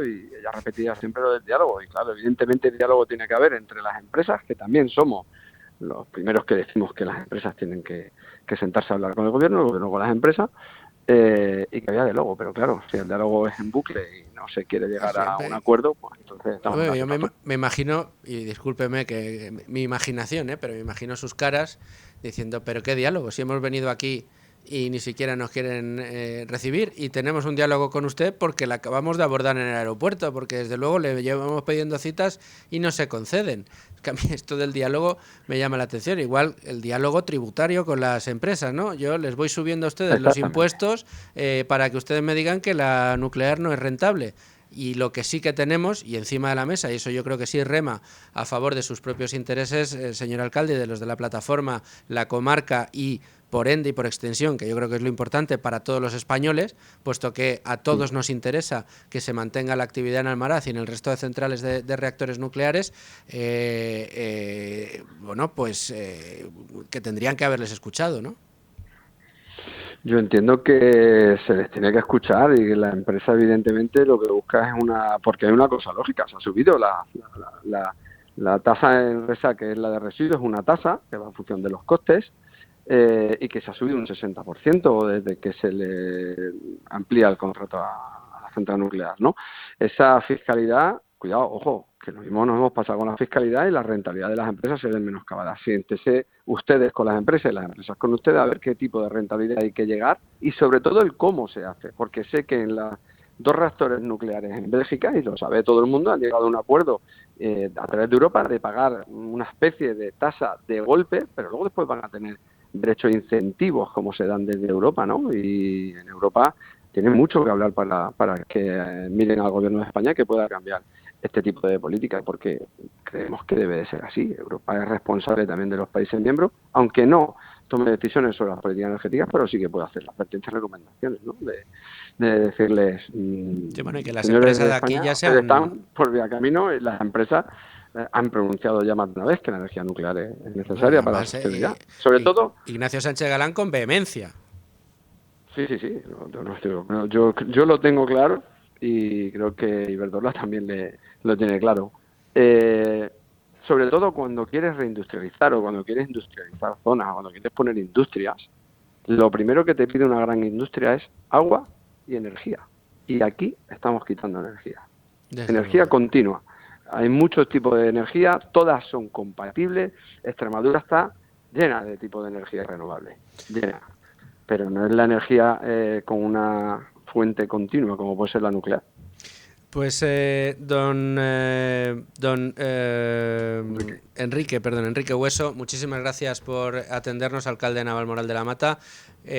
y ella repetía siempre lo del diálogo. Y claro, evidentemente el diálogo tiene que haber entre las empresas, que también somos los primeros que decimos que las empresas tienen que sentarse a hablar con el gobierno con las empresas, y que había diálogo, pero claro, si el diálogo es en bucle y no se quiere llegar a un acuerdo, pues entonces estamos... Yo me imagino, y discúlpeme que mi imaginación, pero me imagino sus caras diciendo, pero qué diálogo, si hemos venido aquí y ni siquiera nos quieren recibir y tenemos un diálogo con usted porque la acabamos de abordar en el aeropuerto, porque desde luego le llevamos pidiendo citas y no se conceden. Es que a mí esto del diálogo me llama la atención, igual el diálogo tributario con las empresas, ¿no? Yo les voy subiendo a ustedes los impuestos para que ustedes me digan que la nuclear no es rentable. Y lo que sí que tenemos, y encima de la mesa, y eso yo creo que sí rema a favor de sus propios intereses, señor alcalde, de los de la plataforma, la comarca y por ende y por extensión, que yo creo que es lo importante para todos los españoles, puesto que a todos nos interesa que se mantenga la actividad en Almaraz y en el resto de centrales de reactores nucleares, bueno, pues que tendrían que haberles escuchado, ¿no? Yo entiendo que se les tiene que escuchar y que la empresa evidentemente lo que busca es porque hay una cosa lógica, se ha subido la tasa en RESA, que es la de residuos, es una tasa que va en función de los costes, y que se ha subido un 60% desde que se le amplía el contrato a la central nuclear, ¿no? Esa fiscalidad, cuidado, ojo, que lo mismo nos hemos pasado con la fiscalidad y la rentabilidad de las empresas se ven menoscabadas. Siéntese ustedes con las empresas y las empresas con ustedes a ver qué tipo de rentabilidad hay que llegar y sobre todo el cómo se hace, porque sé que en las 2 reactores nucleares en Bélgica, y lo sabe todo el mundo, han llegado a un acuerdo a través de Europa de pagar una especie de tasa de golpe, pero luego después van a tener derechos e incentivos como se dan desde Europa, ¿no? Y en Europa tienen mucho que hablar para que miren al gobierno de España que pueda cambiar este tipo de políticas, porque creemos que debe de ser así. Europa es responsable también de los países miembros, aunque no tome decisiones sobre las políticas energéticas, pero sí que puede hacer las pertinentes recomendaciones, ¿no? De decirles, Sí, bueno, y que las señores empresas de de aquí España, ya ustedes sean... están por vía camino y las empresas han pronunciado ya más de una vez que la energía nuclear es necesaria para la Además, sostenibilidad. Sobre todo... Ignacio Sánchez Galán con vehemencia. Sí, yo lo tengo claro y creo que Iberdrola también lo tiene claro. Sobre todo cuando quieres reindustrializar o cuando quieres industrializar zonas o cuando quieres poner industrias, lo primero que te pide una gran industria es agua y energía. Y aquí estamos quitando energía. Desde Energía luego. continua. Hay muchos tipos de energía, todas son compatibles. Extremadura está llena de tipos de energía renovable, llena. Pero no es la energía con una fuente continua como puede ser la nuclear. Pues Enrique Hueso, muchísimas gracias por atendernos, alcalde de Navalmoral de la Mata.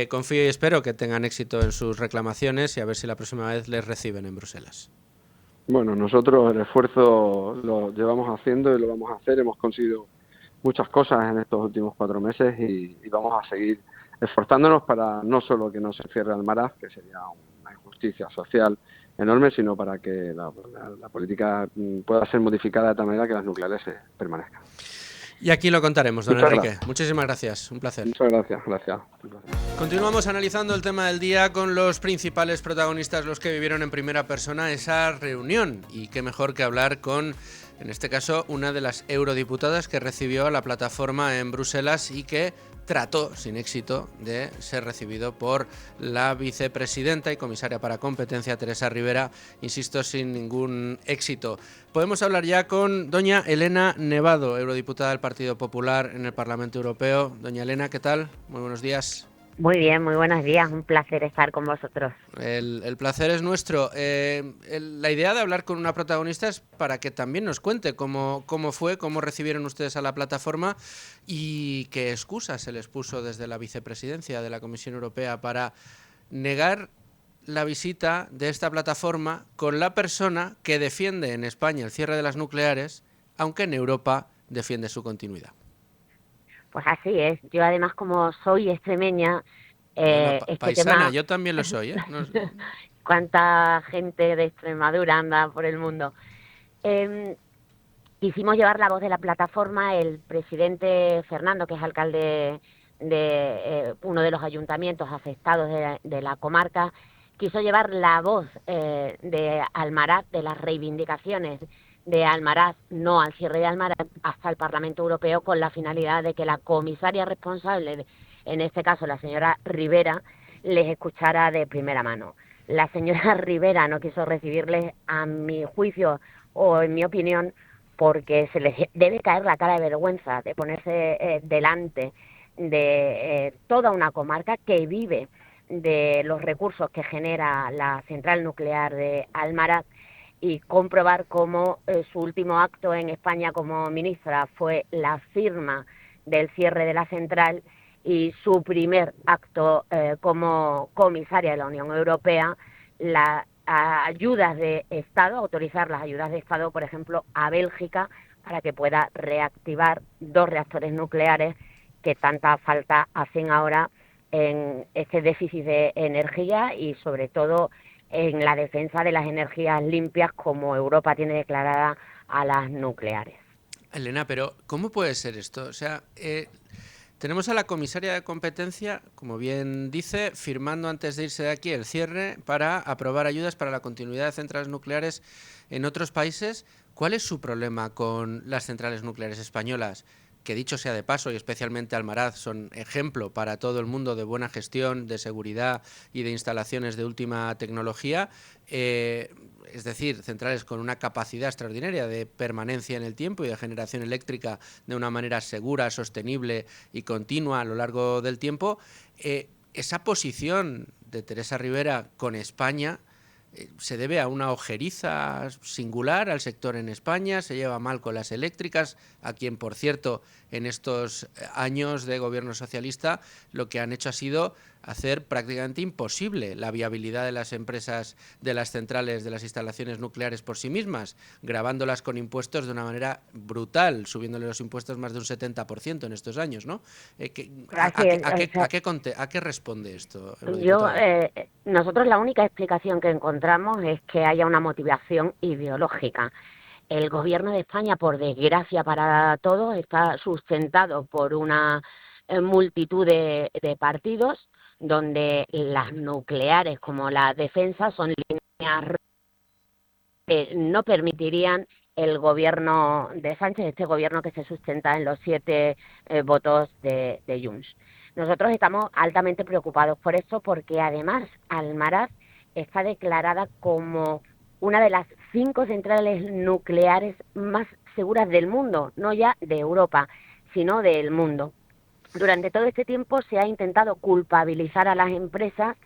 Confío y espero que tengan éxito en sus reclamaciones y a ver si la próxima vez les reciben en Bruselas. Bueno, nosotros el esfuerzo lo llevamos haciendo y lo vamos a hacer. Hemos conseguido muchas cosas en estos últimos 4 meses y vamos a seguir esforzándonos para no solo que no se cierre Almaraz, que sería una injusticia social enorme, sino para que la política pueda ser modificada de tal manera que las nucleares permanezcan. Y aquí lo contaremos, don Muchas Enrique. gracias. Muchísimas gracias, un placer. Muchas gracias, gracias. Continuamos analizando el tema del día con los principales protagonistas, los que vivieron en primera persona esa reunión. Y qué mejor que hablar con, en este caso, una de las eurodiputadas que recibió a la plataforma en Bruselas y que trató, sin éxito, de ser recibido por la vicepresidenta y comisaria para competencia, Teresa Ribera, insisto, sin ningún éxito. Podemos hablar ya con doña Elena Nevado, eurodiputada del Partido Popular en el Parlamento Europeo. Doña Elena, ¿qué tal? Muy buenos días. Muy bien, muy buenos días, un placer estar con vosotros. El placer es nuestro. La idea de hablar con una protagonista es para que también nos cuente cómo fue, cómo recibieron ustedes a la plataforma y qué excusa se les puso desde la vicepresidencia de la Comisión Europea para negar la visita de esta plataforma con la persona que defiende en España el cierre de las nucleares, aunque en Europa defiende su continuidad. Pues así es. Yo además, como soy extremeña, Bueno, paisana, tema... yo también lo soy, ¿eh? No... Cuánta gente de Extremadura anda por el mundo. Quisimos llevar la voz de la plataforma. El presidente Fernando, que es alcalde de uno de los ayuntamientos afectados de la comarca, quiso llevar la voz de Almaraz, de las reivindicaciones de Almaraz, no al cierre de Almaraz, hasta el Parlamento Europeo, con la finalidad de que la comisaria responsable, en este caso la señora Ribera, les escuchara de primera mano. La señora Ribera no quiso recibirles, a mi juicio o en mi opinión, porque se les debe caer la cara de vergüenza de ponerse delante de toda una comarca que vive de los recursos que genera la central nuclear de Almaraz, y comprobar cómo su último acto en España como ministra fue la firma del cierre de la central, y su primer acto como comisaria de la Unión Europea, las ayudas de Estado, autorizar las ayudas de Estado, por ejemplo, a Bélgica, para que pueda reactivar 2 reactores nucleares que tanta falta hacen ahora en este déficit de energía y sobre todo en la defensa de las energías limpias, como Europa tiene declarada a las nucleares. Elena, pero ¿cómo puede ser esto? O sea, tenemos a la comisaria de competencia, como bien dice, firmando antes de irse de aquí el cierre para aprobar ayudas para la continuidad de centrales nucleares en otros países. ¿Cuál es su problema con las centrales nucleares españolas? que dicho sea de paso, y especialmente Almaraz, son ejemplo para todo el mundo de buena gestión, de seguridad y de instalaciones de última tecnología, es decir, centrales con una capacidad extraordinaria de permanencia en el tiempo y de generación eléctrica de una manera segura, sostenible y continua a lo largo del tiempo. Esa posición de Teresa Rivera con España se debe a una ojeriza singular al sector en España, se lleva mal con las eléctricas, a quien, por cierto, en estos años de gobierno socialista lo que han hecho ha sido hacer prácticamente imposible la viabilidad de las empresas, de las centrales, de las instalaciones nucleares por sí mismas, grabándolas con impuestos de una manera brutal, subiéndole los impuestos más de un 70% en estos años, ¿no? ¿A qué responde esto, diputada? Nosotros la única explicación que encontramos es que haya una motivación ideológica. El gobierno de España, por desgracia para todos, está sustentado por una multitud de partidos donde las nucleares como la defensa son líneas que no permitirían el gobierno de Sánchez, este gobierno que se sustenta en los 7 votos de Junts. Nosotros estamos altamente preocupados por esto porque además Almaraz está declarada como una de las 5 centrales nucleares más seguras del mundo, no ya de Europa, sino del mundo. Durante todo este tiempo se ha intentado culpabilizar a las empresas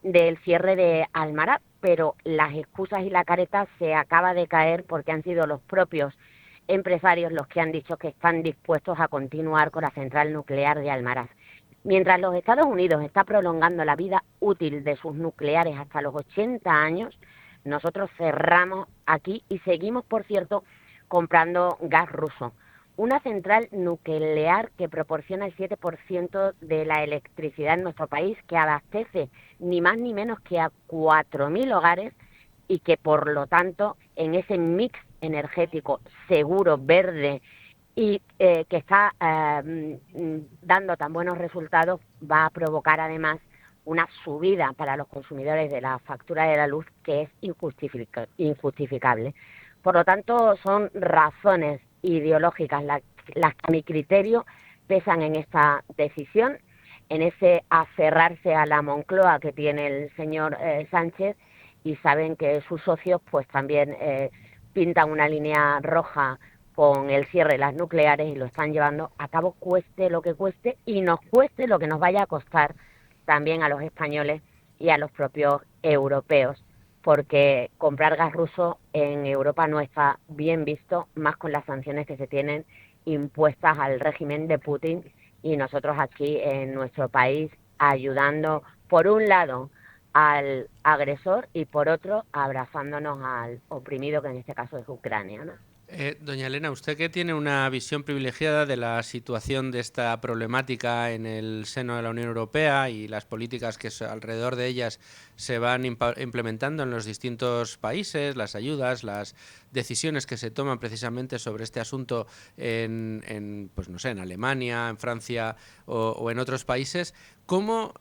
del cierre de Almaraz, pero las excusas y la careta se acaba de caer porque han sido los propios empresarios los que han dicho que están dispuestos a continuar con la central nuclear de Almaraz. Mientras los Estados Unidos está prolongando la vida útil de sus nucleares hasta los 80 años, nosotros cerramos aquí y seguimos, por cierto, comprando gas ruso. Una central nuclear que proporciona el 7% de la electricidad en nuestro país, que abastece ni más ni menos que a 4.000 hogares y que, por lo tanto, en ese mix energético seguro, verde y que está dando tan buenos resultados, va a provocar además una subida para los consumidores de la factura de la luz que es injustificable. Por lo tanto, son razones ideológicas las que a mi criterio pesan en esta decisión, en ese aferrarse a la Moncloa que tiene el señor Sánchez, y saben que sus socios pues también pintan una línea roja con el cierre de las nucleares y lo están llevando a cabo cueste lo que cueste y nos cueste lo que nos vaya a costar también a los españoles y a los propios europeos, porque comprar gas ruso en Europa no está bien visto, más con las sanciones que se tienen impuestas al régimen de Putin, y nosotros aquí en nuestro país ayudando, por un lado, al agresor y por otro, abrazándonos al oprimido, que en este caso es Ucrania, ¿no? Doña Elena, usted que tiene una visión privilegiada de la situación de esta problemática en el seno de la Unión Europea y las políticas que alrededor de ellas se van implementando en los distintos países, las ayudas, las decisiones que se toman precisamente sobre este asunto pues no sé, en Alemania, en Francia o en otros países, ¿cómo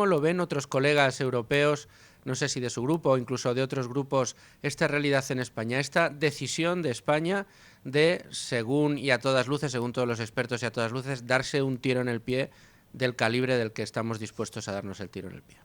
lo ven otros colegas europeos? No sé si de su grupo o incluso de otros grupos, esta realidad en España, esta decisión de España de, según y a todas luces, según todos los expertos y a todas luces, darse un tiro en el pie del calibre del que estamos dispuestos a darnos el tiro en el pie.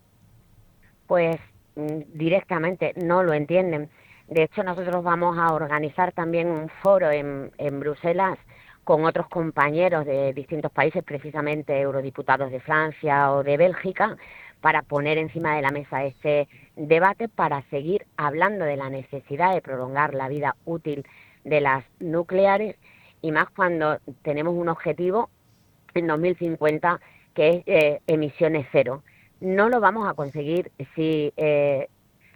Pues directamente no lo entienden. De hecho, nosotros vamos a organizar también un foro en Bruselas con otros compañeros de distintos países, precisamente eurodiputados de Francia o de Bélgica, para poner encima de la mesa este debate, para seguir hablando de la necesidad de prolongar la vida útil de las nucleares, y más cuando tenemos un objetivo en 2050 que es emisiones cero. No lo vamos a conseguir si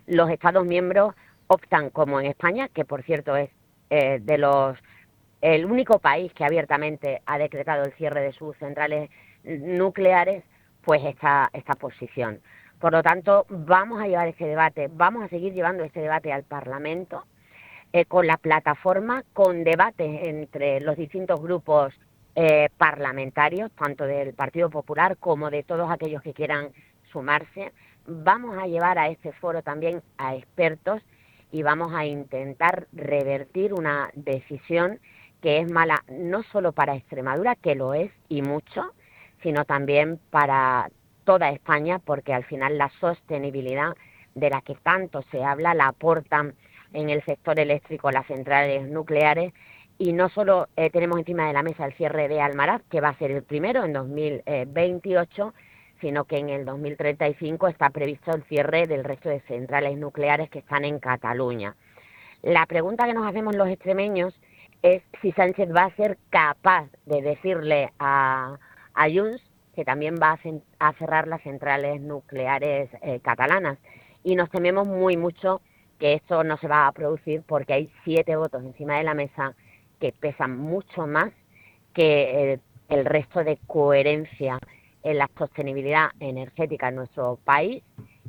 los Estados miembros optan, como en España, que por cierto es el único país que abiertamente ha decretado el cierre de sus centrales nucleares, pues esta posición. Por lo tanto, vamos a llevar este debate, vamos a seguir llevando este debate al Parlamento, con la plataforma, con debates entre los distintos grupos parlamentarios, tanto del Partido Popular como de todos aquellos que quieran sumarse. Vamos a llevar a este foro también a expertos y vamos a intentar revertir una decisión que es mala no solo para Extremadura, que lo es y mucho, sino también para toda España, porque al final la sostenibilidad de la que tanto se habla la aportan en el sector eléctrico las centrales nucleares. Y no solo tenemos encima de la mesa el cierre de Almaraz, que va a ser el primero en 2028, sino que en el 2035 está previsto el cierre del resto de centrales nucleares que están en Cataluña. La pregunta que nos hacemos los extremeños es si Sánchez va a ser capaz de decirle a Junts que también va a cerrar las centrales nucleares catalanas. Y nos tememos mucho que esto no se va a producir, porque hay 7 votos encima de la mesa que pesan mucho más que el resto de coherencia en la sostenibilidad energética en nuestro país,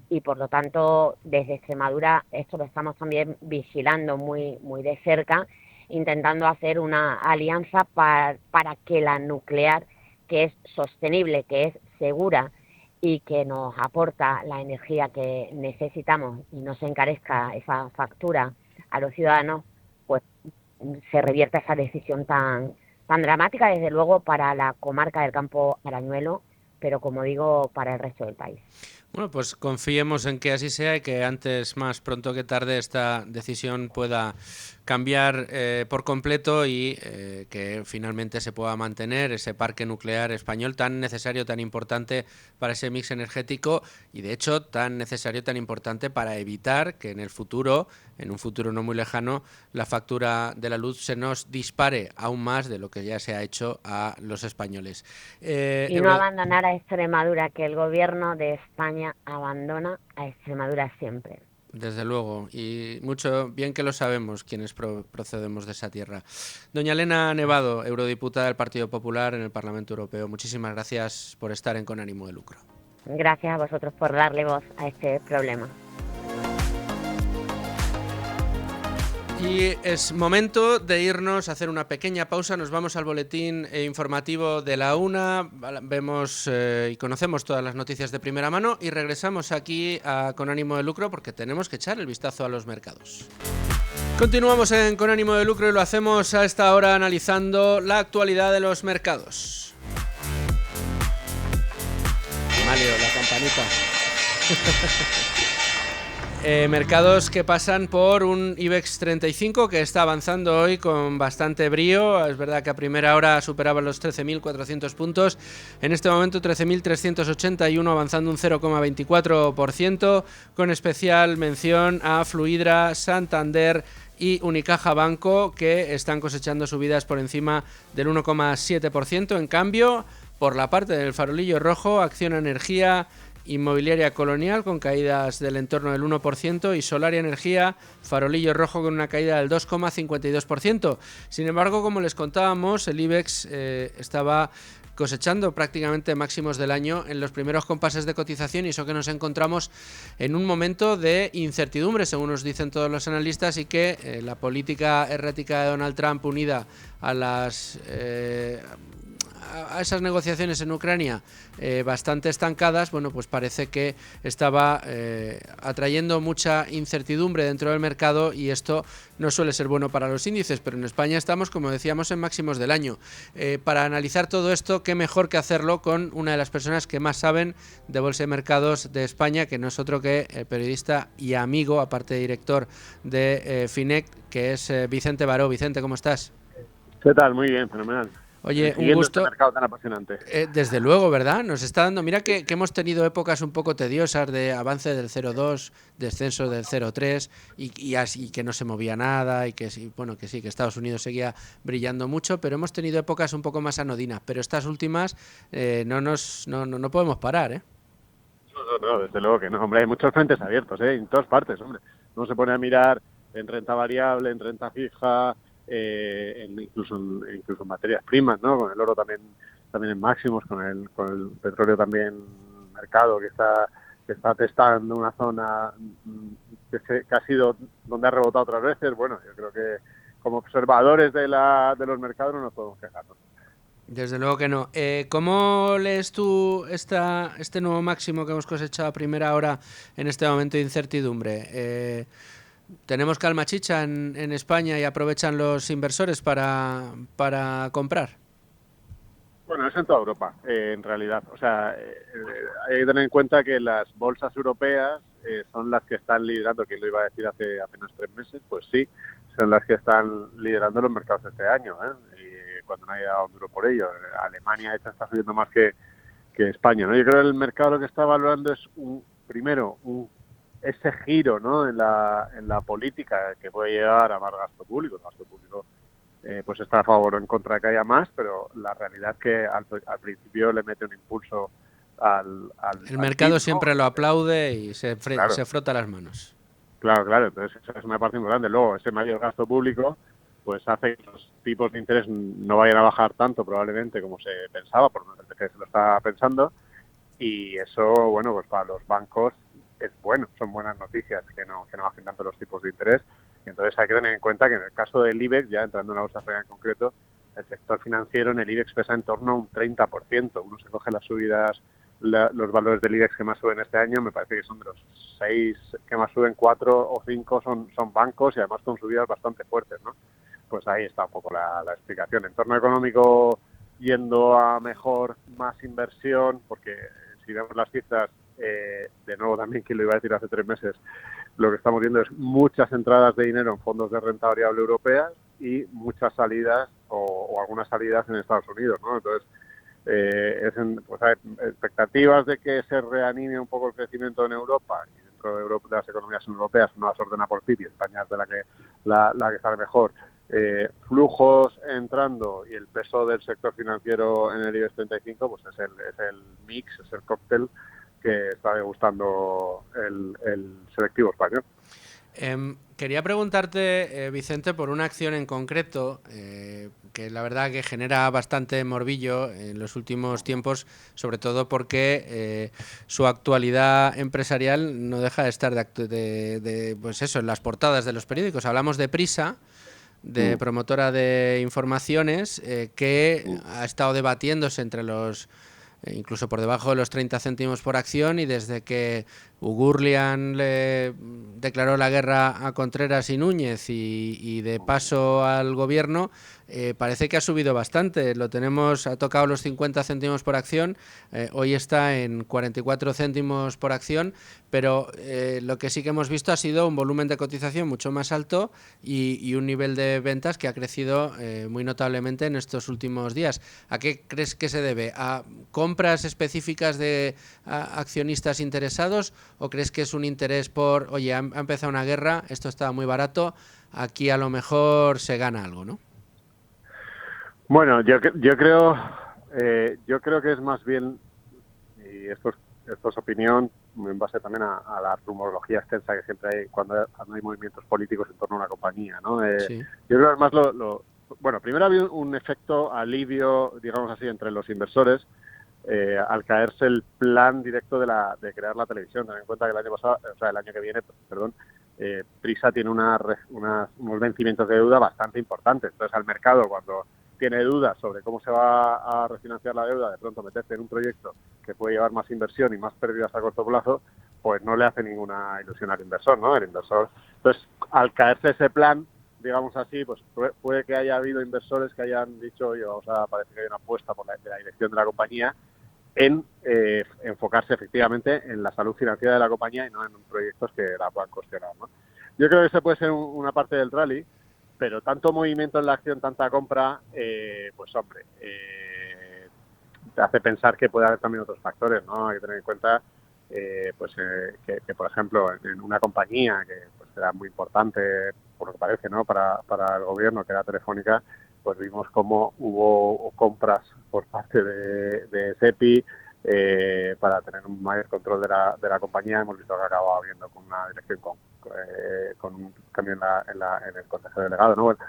y por lo tanto desde Extremadura esto lo estamos también vigilando muy de cerca, intentando hacer una alianza para que la nuclear, que es sostenible, que es segura y que nos aporta la energía que necesitamos y no se encarezca esa factura a los ciudadanos, pues se revierta esa decisión tan dramática, desde luego para la comarca del Campo Arañuelo, pero como digo, para el resto del país. Bueno, pues confiemos en que así sea y que antes, más pronto que tarde, esta decisión pueda cambiar por completo y que finalmente se pueda mantener ese parque nuclear español tan necesario, tan importante para ese mix energético y, de hecho, tan necesario, tan importante para evitar que en el futuro, en un futuro no muy lejano, la factura de la luz se nos dispare aún más de lo que ya se ha hecho a los españoles. Y no abandonar a Extremadura, que el gobierno de España abandona a Extremadura siempre. Desde luego, y mucho bien que lo sabemos quienes procedemos de esa tierra. Doña Elena Nevado, eurodiputada del Partido Popular en el Parlamento Europeo, muchísimas gracias por estar en Con Ánimo de Lucro. Gracias a vosotros por darle voz a este problema. Y es momento de irnos a hacer una pequeña pausa. Nos vamos al boletín informativo de la 1. Vemos y conocemos todas las noticias de primera mano y regresamos aquí Con Ánimo de Lucro porque tenemos que echar el vistazo a los mercados. Continuamos en Con Ánimo de Lucro y lo hacemos a esta hora analizando la actualidad de los mercados. Malio, la campanita. Mercados que pasan por un IBEX 35 que está avanzando hoy con bastante brío. Es verdad que a primera hora superaba los 13.400 puntos. En este momento 13.381, avanzando un 0,24%, con especial mención a Fluidra, Santander y Unicaja Banco, que están cosechando subidas por encima del 1,7%. En cambio, por la parte del farolillo rojo, Acciona Energía, Inmobiliaria Colonial con caídas del entorno del 1% y Solaria Energía, farolillo rojo con una caída del 2,52%. Sin embargo, como les contábamos, el IBEX estaba cosechando prácticamente máximos del año en los primeros compases de cotización, y eso que nos encontramos en un momento de incertidumbre, según nos dicen todos los analistas, y que la política errática de Donald Trump, unida a las a esas negociaciones en Ucrania bastante estancadas, bueno, pues parece que estaba atrayendo mucha incertidumbre dentro del mercado, y esto no suele ser bueno para los índices, pero en España estamos, como decíamos, en máximos del año. Para analizar todo esto, qué mejor que hacerlo con una de las personas que más saben de Bolsa y Mercados de España, que no es otro que el periodista y amigo, aparte de director de FINEC, que es Vicente Baró. Vicente, ¿cómo estás? ¿Qué tal? Muy bien, fenomenal. Oye, un gusto. Este mercado tan apasionante. Desde luego, ¿verdad? Nos está dando. Mira que hemos tenido épocas un poco tediosas de avance del 0,2, descenso del 0,3 y que no se movía nada, y que sí, bueno, que sí, que Estados Unidos seguía brillando mucho, pero hemos tenido épocas un poco más anodinas. Pero estas últimas no podemos parar, ¿eh? No, desde luego que no, hombre, hay muchos frentes abiertos, en todas partes, hombre. Uno se pone a mirar en renta variable, en renta fija, incluso en materias primas, ¿no? Con el oro también en máximos, con el petróleo también mercado que está testando una zona que ha sido donde ha rebotado otras veces. Bueno, yo creo que como observadores de los mercados no nos podemos quejar, ¿no? Desde luego que no. ¿Cómo lees tú este nuevo máximo que hemos cosechado a primera hora en este momento de incertidumbre? ¿Tenemos calma chicha en España y aprovechan los inversores para comprar? Bueno, es en toda Europa, en realidad. O sea, hay que tener en cuenta que las bolsas europeas son las que están liderando, que lo iba a decir hace apenas 3 meses, pues sí, son las que están liderando los mercados este año, y cuando nadie ha dado un duro por ello. Alemania esta está subiendo más que España, ¿no? Yo creo que el mercado lo que está valorando es, primero, ese giro, ¿no?, en la política que puede llegar a más gasto público. El gasto público pues está a favor o en contra de que haya más, pero la realidad es que al principio le mete un impulso al El mercado PIB, ¿no? siempre lo aplaude y se Claro. frota las manos. Claro, entonces esa es una parte importante. Luego, ese mayor gasto público pues hace que los tipos de interés no vayan a bajar tanto probablemente como se pensaba, por lo menos que se lo está pensando, y eso, bueno, pues para los bancos es bueno, son buenas noticias que no bajen tanto los tipos de interés. Y entonces hay que tener en cuenta que en el caso del IBEX, ya entrando en la bolsa española en concreto, el sector financiero en el IBEX pesa en torno a un 30%. Uno se coge las subidas, los valores del IBEX que más suben este año, me parece que son de los 6 que más suben, 4 o 5 son bancos, y además con subidas bastante fuertes, ¿no? Pues ahí está un poco la explicación. Entorno económico yendo a mejor, más inversión, porque si vemos las cifras, de nuevo también, que lo iba a decir hace 3 meses, lo que estamos viendo es muchas entradas de dinero en fondos de renta variable europeas y muchas salidas o algunas salidas en Estados Unidos, ¿no? Entonces, pues hay expectativas de que se reanime un poco el crecimiento en Europa, y dentro de Europa, de las economías europeas no las ordena por PIB, y España es de la que sale mejor. Flujos entrando y el peso del sector financiero en el IBEX 35, pues es el mix, es el cóctel que está degustando el selectivo español. Quería preguntarte, Vicente, por una acción en concreto que la verdad que genera bastante morbillo en los últimos tiempos, sobre todo porque su actualidad empresarial no deja de estar pues eso, en las portadas de los periódicos. Hablamos de Prisa, de promotora de informaciones, que ha estado debatiéndose entre los incluso por debajo de los 30 céntimos por acción, y desde que Ugurlian le declaró la guerra a Contreras y Núñez y de paso al gobierno, parece que ha subido bastante. Ha tocado los 50 céntimos por acción, hoy está en 44 céntimos por acción, pero lo que sí que hemos visto ha sido un volumen de cotización mucho más alto y un nivel de ventas que ha crecido muy notablemente en estos últimos días. ¿A qué crees que se debe? ¿A compras específicas de accionistas interesados, o crees que es un interés por, oye, ha empezado una guerra, esto está muy barato, aquí a lo mejor se gana algo, ¿no? Bueno, yo creo que es más bien, y esto es opinión en base también a la rumorología extensa que siempre hay cuando hay movimientos políticos en torno a una compañía, ¿no? Sí. Yo creo que es más bueno, primero ha habido un efecto alivio, digamos así, entre los inversores al caerse el plan directo de crear la televisión. Ten en cuenta que el año pasado, o sea, el año que viene, perdón, Prisa tiene unos vencimientos de deuda bastante importantes. Entonces, al mercado, cuando tiene dudas sobre cómo se va a refinanciar la deuda, de pronto meterse en un proyecto que puede llevar más inversión y más pérdidas a corto plazo, pues no le hace ninguna ilusión al inversor, ¿no? El inversor. Entonces, al caerse ese plan, digamos así, pues puede que haya habido inversores que hayan dicho, oye, parece que hay una apuesta de la dirección de la compañía en enfocarse efectivamente en la salud financiera de la compañía y no en proyectos que la puedan cuestionar, ¿no? Yo creo que ese puede ser una parte del rally, pero tanto movimiento en la acción, tanta compra, pues hombre, te hace pensar que puede haber también otros factores, ¿no? Hay que tener en cuenta que, por ejemplo, en una compañía que pues era muy importante, por lo que parece, ¿no?, para el gobierno, que era Telefónica, pues vimos cómo hubo compras por parte de SEPI para tener un mayor control de la compañía. Hemos visto que acababa habiendo con una dirección con un cambio en el consejo delegado, ¿no? Bueno,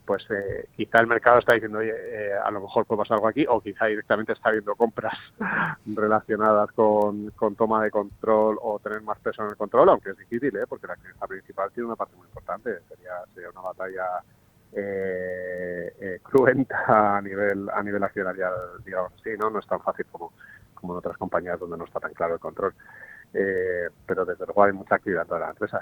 pues quizá el mercado está diciendo, oye, a lo mejor puede pasar algo aquí, o quizá directamente está habiendo compras relacionadas con toma de control o tener más peso en el control, aunque es difícil, porque la accionista principal tiene una parte muy importante. Sería una batalla cruenta a nivel accionarial, digamos así, ¿no? No es tan fácil como en otras compañías donde no está tan claro el control. pero desde luego hay mucha actividad en toda la empresa,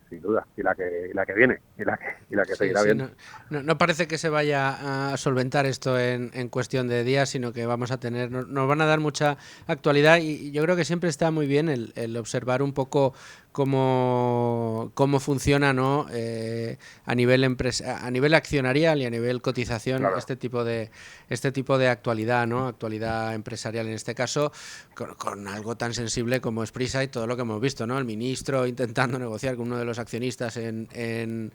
sin duda, y la que viene, y la que seguirá viendo. No parece que se vaya a solventar esto en cuestión de días, sino que vamos a tener, nos van a dar mucha actualidad, y yo creo que siempre está muy bien el observar un poco cómo funciona, ¿no? A nivel accionarial y a nivel cotización, Claro. este tipo de actualidad, ¿no? Actualidad empresarial, en este caso, con algo tan sensible como es Prisa y todo lo que hemos visto, ¿no? El ministro intentando negociar con uno de los accionistas en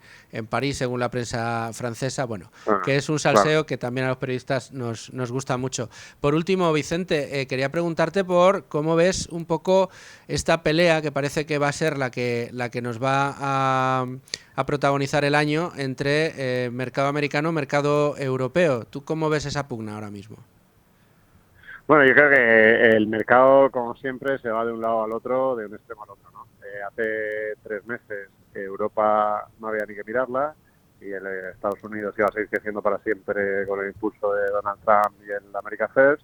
París, según la prensa francesa, bueno, que es un salseo que también a los periodistas nos gusta mucho. Por último, Vicente, quería preguntarte por cómo ves un poco esta pelea, que parece que va a ser la que nos va a protagonizar el año, entre mercado americano, mercado europeo. ¿Tú cómo ves esa pugna ahora mismo? Bueno, yo creo que el mercado, como siempre, se va de un lado al otro, de un extremo al otro, ¿no? Hace 3 meses Europa no había ni que mirarla, y Estados Unidos iba a seguir creciendo para siempre con el impulso de Donald Trump y el America First.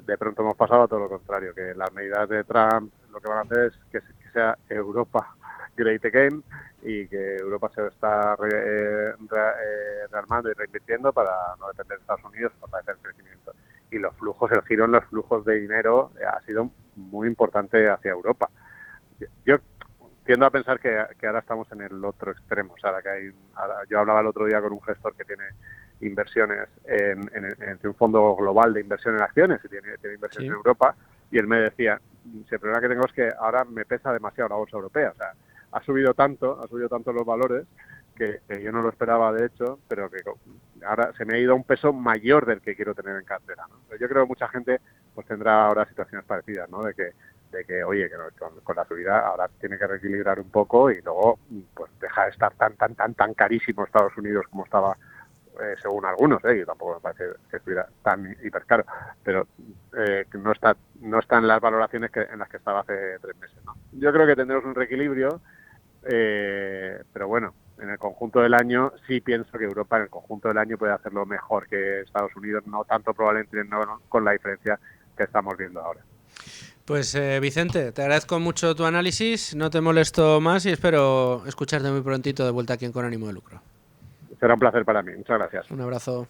De pronto hemos pasado a todo lo contrario, que las medidas de Trump lo que van a hacer es que sea Europa Great Again, y que Europa se está rearmando y reinvirtiendo para no depender de Estados Unidos, para hacer el crecimiento. Y los flujos, el giro en los flujos de dinero ha sido muy importante hacia Europa. Yo tiendo a pensar que ahora estamos en el otro extremo. O sea, yo hablaba el otro día con un gestor que tiene inversiones en un fondo global de inversión en acciones, y tiene inversiones en Europa, y él me decía, el problema que tengo es que ahora me pesa demasiado la bolsa europea. O sea, ha subido tanto los valores que yo no lo esperaba, de hecho, pero que ahora se me ha ido a un peso mayor del que quiero tener en cartera, ¿no? Yo creo que mucha gente pues tendrá ahora situaciones parecidas, ¿no? De que oye, que con la subida ahora tiene que reequilibrar un poco, y luego pues deja de estar tan carísimo Estados Unidos como estaba, según algunos, y tampoco me parece que estuviera tan hipercaro, pero que no está en las valoraciones en las que estaba hace 3 meses, ¿no? Yo creo que tendremos un reequilibrio, pero bueno, en el conjunto del año sí pienso que Europa en el conjunto del año puede hacerlo mejor que Estados Unidos, no tanto probablemente, no con la diferencia que estamos viendo ahora. Pues Vicente, te agradezco mucho tu análisis, no te molesto más y espero escucharte muy prontito de vuelta aquí en Con Ánimo de Lucro. Será un placer para mí, muchas gracias. Un abrazo.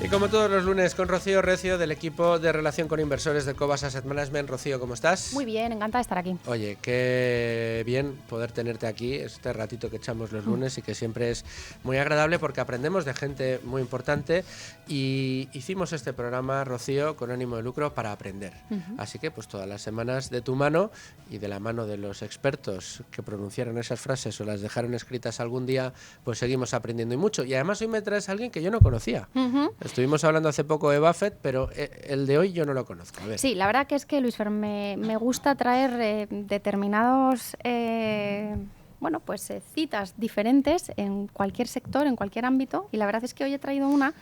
Y como todos los lunes, con Rocío Recio, del equipo de relación con inversores de Cobas Asset Management. Rocío, ¿cómo estás? Muy bien, encantada de estar aquí. Oye, qué bien poder tenerte aquí, este ratito que echamos los lunes, y que siempre es muy agradable porque aprendemos de gente muy importante, y hicimos este programa, Rocío, con ánimo de lucro, para aprender. Así que pues todas las semanas de tu mano y de la mano de los expertos que pronunciaron esas frases o las dejaron escritas algún día, pues seguimos aprendiendo y mucho. Y además hoy me traes a alguien que yo no conocía. Estuvimos hablando hace poco de Buffett, pero el de hoy yo no lo conozco. A ver. Sí, la verdad que es que, Luis Fer, me gusta traer determinados citas diferentes en cualquier sector, en cualquier ámbito, y la verdad es que hoy he traído una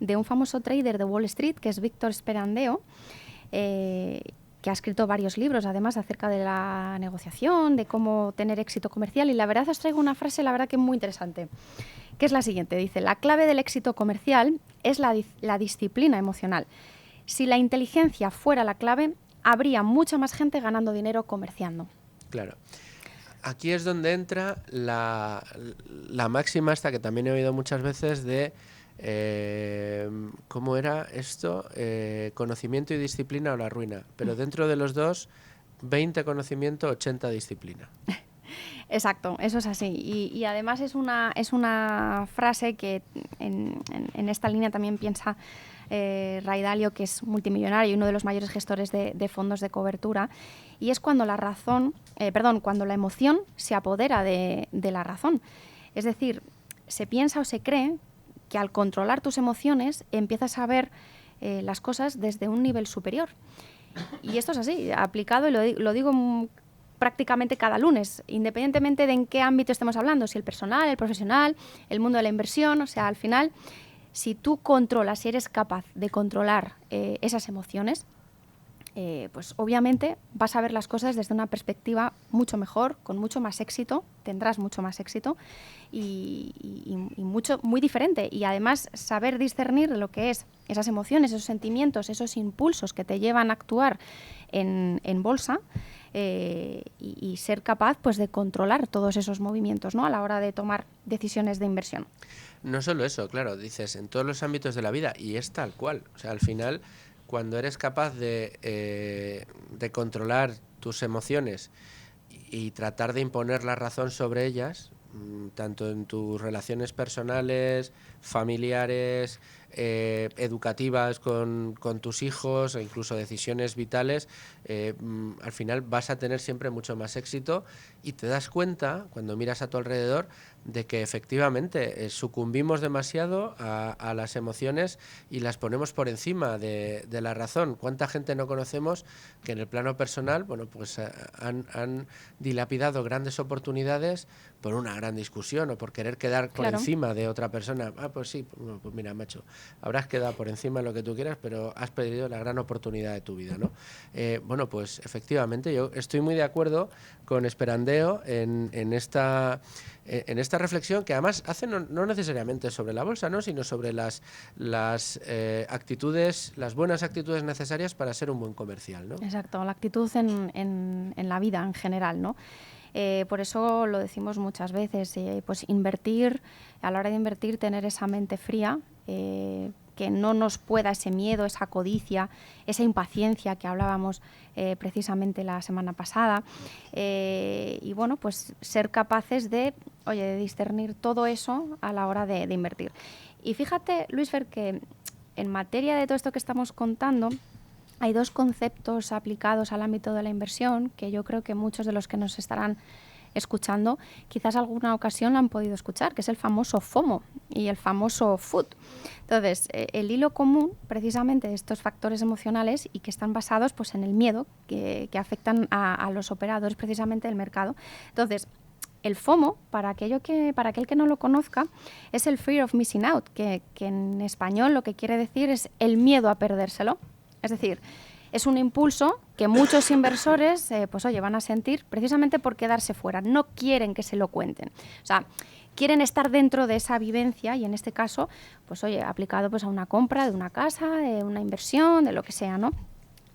de un famoso trader de Wall Street, que es Víctor Sperandeo, que ha escrito varios libros, además, acerca de la negociación, de cómo tener éxito comercial, y la verdad os traigo una frase, la verdad que muy interesante, que es la siguiente. Dice: la clave del éxito comercial es la disciplina emocional. Si la inteligencia fuera la clave, habría mucha más gente ganando dinero comerciando. Claro. Aquí es donde entra la máxima esta que también he oído muchas veces de ¿cómo era esto? Conocimiento y disciplina o la ruina. Pero dentro de los dos, 20 conocimiento, 80 disciplina. Exacto, eso es así. Y además es una frase que en esta línea también piensa Ray Dalio, que es multimillonario y uno de los mayores gestores de fondos de cobertura. Y es cuando cuando la emoción se apodera de la razón. Es decir, se piensa o se cree que al controlar tus emociones empiezas a ver las cosas desde un nivel superior. Y esto es así, aplicado, y lo digo prácticamente cada lunes, independientemente de en qué ámbito estemos hablando, si el personal, el profesional, el mundo de la inversión. O sea, al final, si tú controlas, si eres capaz de controlar esas emociones, pues obviamente vas a ver las cosas desde una perspectiva mucho mejor, con mucho más éxito, tendrás mucho más éxito y muy diferente, y además saber discernir lo que es esas emociones, esos sentimientos, esos impulsos que te llevan a actuar en bolsa, y ser capaz pues de controlar todos esos movimientos, ¿no?, a la hora de tomar decisiones de inversión. No solo eso, claro, dices, en todos los ámbitos de la vida, y es tal cual. O sea, al final, cuando eres capaz de controlar tus emociones y tratar de imponer la razón sobre ellas, tanto en tus relaciones personales, familiares, educativas con tus hijos, o incluso decisiones vitales, al final vas a tener siempre mucho más éxito, y te das cuenta, cuando miras a tu alrededor, de que efectivamente sucumbimos demasiado a las emociones y las ponemos por encima de la razón. ¿Cuánta gente no conocemos que en el plano personal, bueno, pues han dilapidado grandes oportunidades por una gran discusión o por querer quedar por encima de otra persona? Pues sí, pues mira, macho, habrás quedado por encima de lo que tú quieras, pero has perdido la gran oportunidad de tu vida, ¿no? Bueno, pues efectivamente yo estoy muy de acuerdo con Esperandeo en esta reflexión, que además hace no necesariamente sobre la bolsa, ¿no?, sino sobre las actitudes, las buenas actitudes necesarias para ser un buen comercial, ¿no? Exacto, la actitud en la vida en general, ¿no? Por eso lo decimos muchas veces, pues invertir, a la hora de invertir, tener esa mente fría, que no nos pueda ese miedo, esa codicia, esa impaciencia que hablábamos precisamente la semana pasada, y bueno, pues ser capaces de discernir todo eso a la hora de invertir. Y fíjate, Luisfer, que en materia de todo esto que estamos contando, hay dos conceptos aplicados al ámbito de la inversión que yo creo que muchos de los que nos estarán escuchando quizás alguna ocasión lo han podido escuchar, que es el famoso FOMO y el famoso FUD. Entonces, el hilo común precisamente de estos factores emocionales, y que están basados pues en el miedo que afectan a los operadores precisamente del mercado. Entonces, el FOMO, para aquel que no lo conozca, es el Fear of Missing Out, que en español lo que quiere decir es el miedo a perdérselo. Es decir, es un impulso que muchos inversores van a sentir precisamente por quedarse fuera. No quieren que se lo cuenten. O sea, quieren estar dentro de esa vivencia, y en este caso, aplicado a una compra de una casa, de una inversión, de lo que sea, ¿no?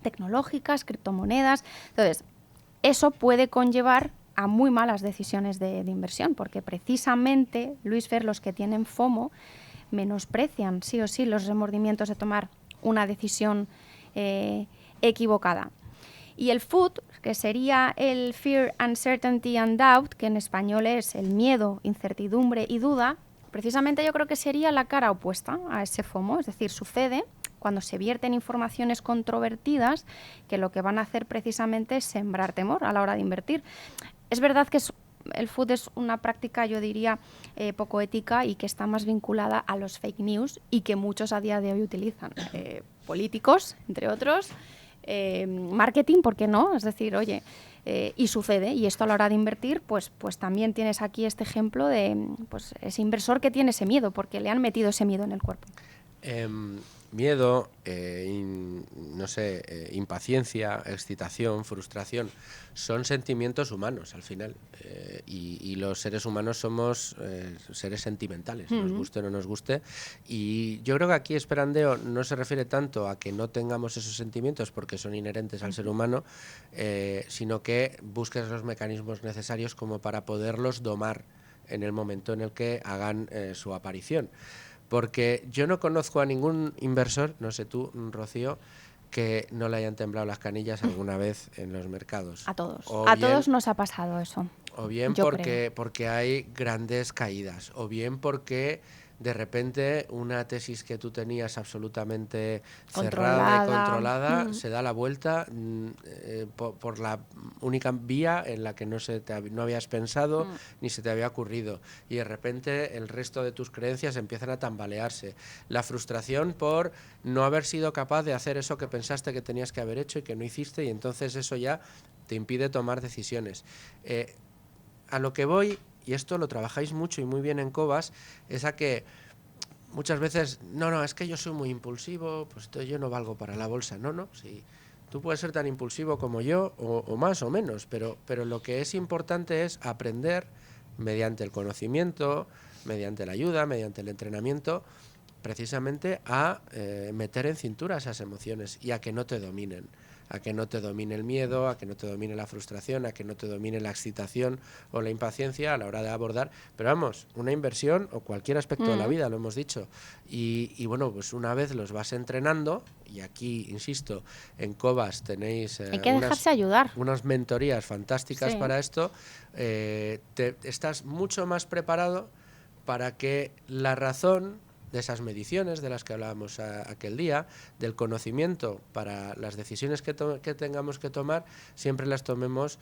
Tecnológicas, criptomonedas. Entonces, eso puede conllevar a muy malas decisiones de inversión, porque precisamente, Luisfer, los que tienen FOMO menosprecian sí o sí los remordimientos de tomar una decisión equivocada. Y el FUD, que sería el Fear, Uncertainty and Doubt, que en español es el miedo, incertidumbre y duda, precisamente yo creo que sería la cara opuesta a ese FOMO. Es decir, sucede cuando se vierten informaciones controvertidas que lo que van a hacer precisamente es sembrar temor a la hora de invertir. Es verdad que el FUD es una práctica, yo diría, poco ética, y que está más vinculada a los fake news, y que muchos a día de hoy utilizan. Políticos, entre otros, marketing, ¿por qué no? Es decir, y sucede, y esto a la hora de invertir, pues también tienes aquí este ejemplo de ese inversor que tiene ese miedo, porque le han metido ese miedo en el cuerpo. Miedo, impaciencia, excitación, frustración, son sentimientos humanos al final, y los seres humanos somos seres sentimentales, nos guste o no nos guste, y yo creo que aquí Esperandeo no se refiere tanto a que no tengamos esos sentimientos porque son inherentes al ser humano, sino que busques los mecanismos necesarios como para poderlos domar en el momento en el que hagan su aparición. Porque yo no conozco a ningún inversor, no sé tú, Rocío, que no le hayan temblado las canillas alguna vez en los mercados. A todos. Todos nos ha pasado eso. O bien porque hay grandes caídas, o bien porque de repente una tesis que tú tenías absolutamente cerrada y controlada se da la vuelta por la única vía en la que no habías pensado ni se te había ocurrido, y de repente el resto de tus creencias empiezan a tambalearse. La frustración por no haber sido capaz de hacer eso que pensaste que tenías que haber hecho y que no hiciste, y entonces eso ya te impide tomar decisiones. A lo que voy, y esto lo trabajáis mucho y muy bien en Cobas, es a que muchas veces, es que yo soy muy impulsivo, pues entonces yo no valgo para la bolsa. No, sí, tú puedes ser tan impulsivo como yo, o más o menos, pero lo que es importante es aprender mediante el conocimiento, mediante la ayuda, mediante el entrenamiento, precisamente a meter en cintura esas emociones y a que no te dominen. A que no te domine el miedo, a que no te domine la frustración, a que no te domine la excitación o la impaciencia a la hora de abordar. Pero vamos, una inversión o cualquier aspecto de la vida, lo hemos dicho. Y bueno, pues una vez los vas entrenando, y aquí, insisto, en Cobas tenéis hay que dejarse ayudar. Unas mentorías fantásticas Sí. para esto, estás mucho más preparado para que la razón de esas mediciones de las que hablábamos aquel día, del conocimiento para las decisiones que tengamos que tomar, siempre las tomemos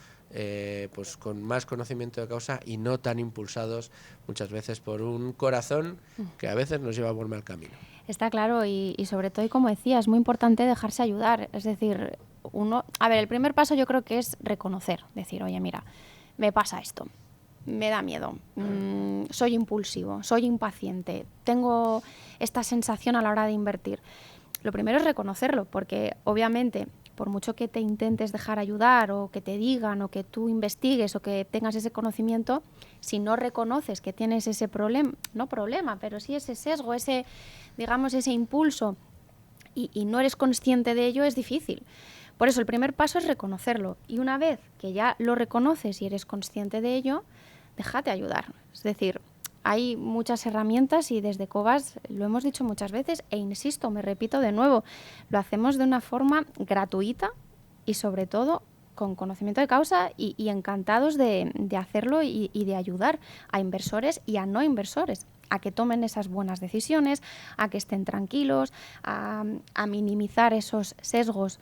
pues con más conocimiento de causa y no tan impulsados muchas veces por un corazón que a veces nos lleva por mal camino. Está claro, y sobre todo, y como decía, es muy importante dejarse ayudar. Es decir, el primer paso yo creo que es reconocer, decir, oye, mira, me pasa esto. Me da miedo, soy impulsivo, soy impaciente, tengo esta sensación a la hora de invertir. Lo primero es reconocerlo, porque obviamente, por mucho que te intentes dejar ayudar o que te digan o que tú investigues o que tengas ese conocimiento, si no reconoces que tienes ese problema, pero sí ese sesgo, ese impulso y no eres consciente de ello, es difícil. Por eso el primer paso es reconocerlo, y una vez que ya lo reconoces y eres consciente de ello, déjate ayudar. Es decir, hay muchas herramientas y desde Cobas lo hemos dicho muchas veces e insisto, me repito de nuevo, lo hacemos de una forma gratuita y sobre todo con conocimiento de causa y encantados de hacerlo y de ayudar a inversores y a no inversores a que tomen esas buenas decisiones, a que estén tranquilos, a minimizar esos sesgos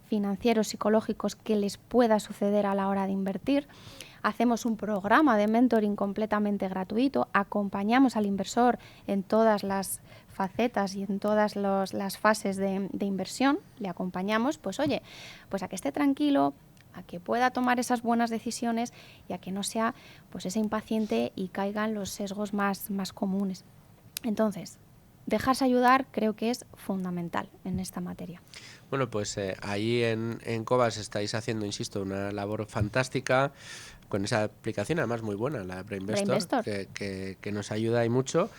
financieros, psicológicos que les pueda suceder a la hora de invertir. Hacemos un programa de mentoring completamente gratuito, acompañamos al inversor en todas las facetas y en todas las fases de inversión, le acompañamos, pues oye, pues a que esté tranquilo, a que pueda tomar esas buenas decisiones y a que no sea pues ese impaciente y caigan los sesgos más comunes. Entonces, dejarse ayudar creo que es fundamental en esta materia. Bueno, pues ahí en Cobas estáis haciendo, insisto, una labor fantástica con esa aplicación, además muy buena, la Brainvestor. Que nos ayuda y mucho,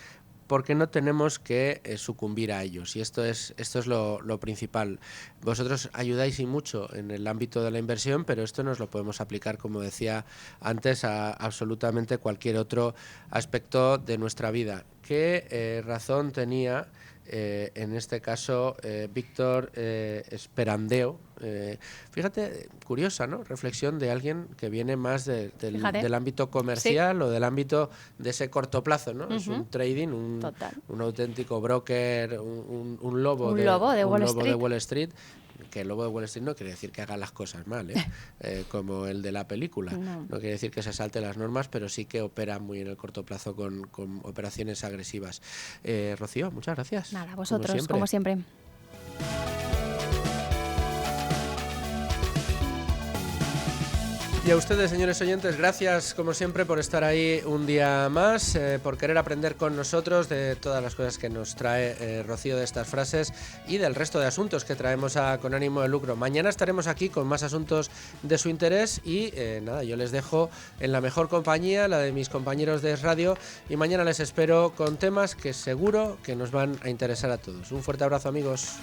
porque no tenemos que sucumbir a ellos, y esto es lo principal. Vosotros ayudáis y mucho en el ámbito de la inversión, pero esto nos lo podemos aplicar, como decía antes, a absolutamente cualquier otro aspecto de nuestra vida. ¿Qué razón tenía en este caso Víctor Esperandeo? Fíjate, curiosa, ¿no? Reflexión de alguien que viene más del ámbito comercial, sí, o del ámbito de ese corto plazo, ¿no? Es un trading, un auténtico broker, un lobo de Wall Street. Que el lobo de Wall Street no quiere decir que haga las cosas mal, como el de la película. No quiere decir que se salte las normas, pero sí que opera muy en el corto plazo con operaciones agresivas. Rocío, muchas gracias. Nada, vosotros, como siempre. Y a ustedes, señores oyentes, gracias como siempre por estar ahí un día más, por querer aprender con nosotros de todas las cosas que nos trae Rocío, de estas frases y del resto de asuntos que traemos con ánimo de lucro. Mañana estaremos aquí con más asuntos de su interés y nada, yo les dejo en la mejor compañía, la de mis compañeros de Radio, y mañana les espero con temas que seguro que nos van a interesar a todos. Un fuerte abrazo, amigos.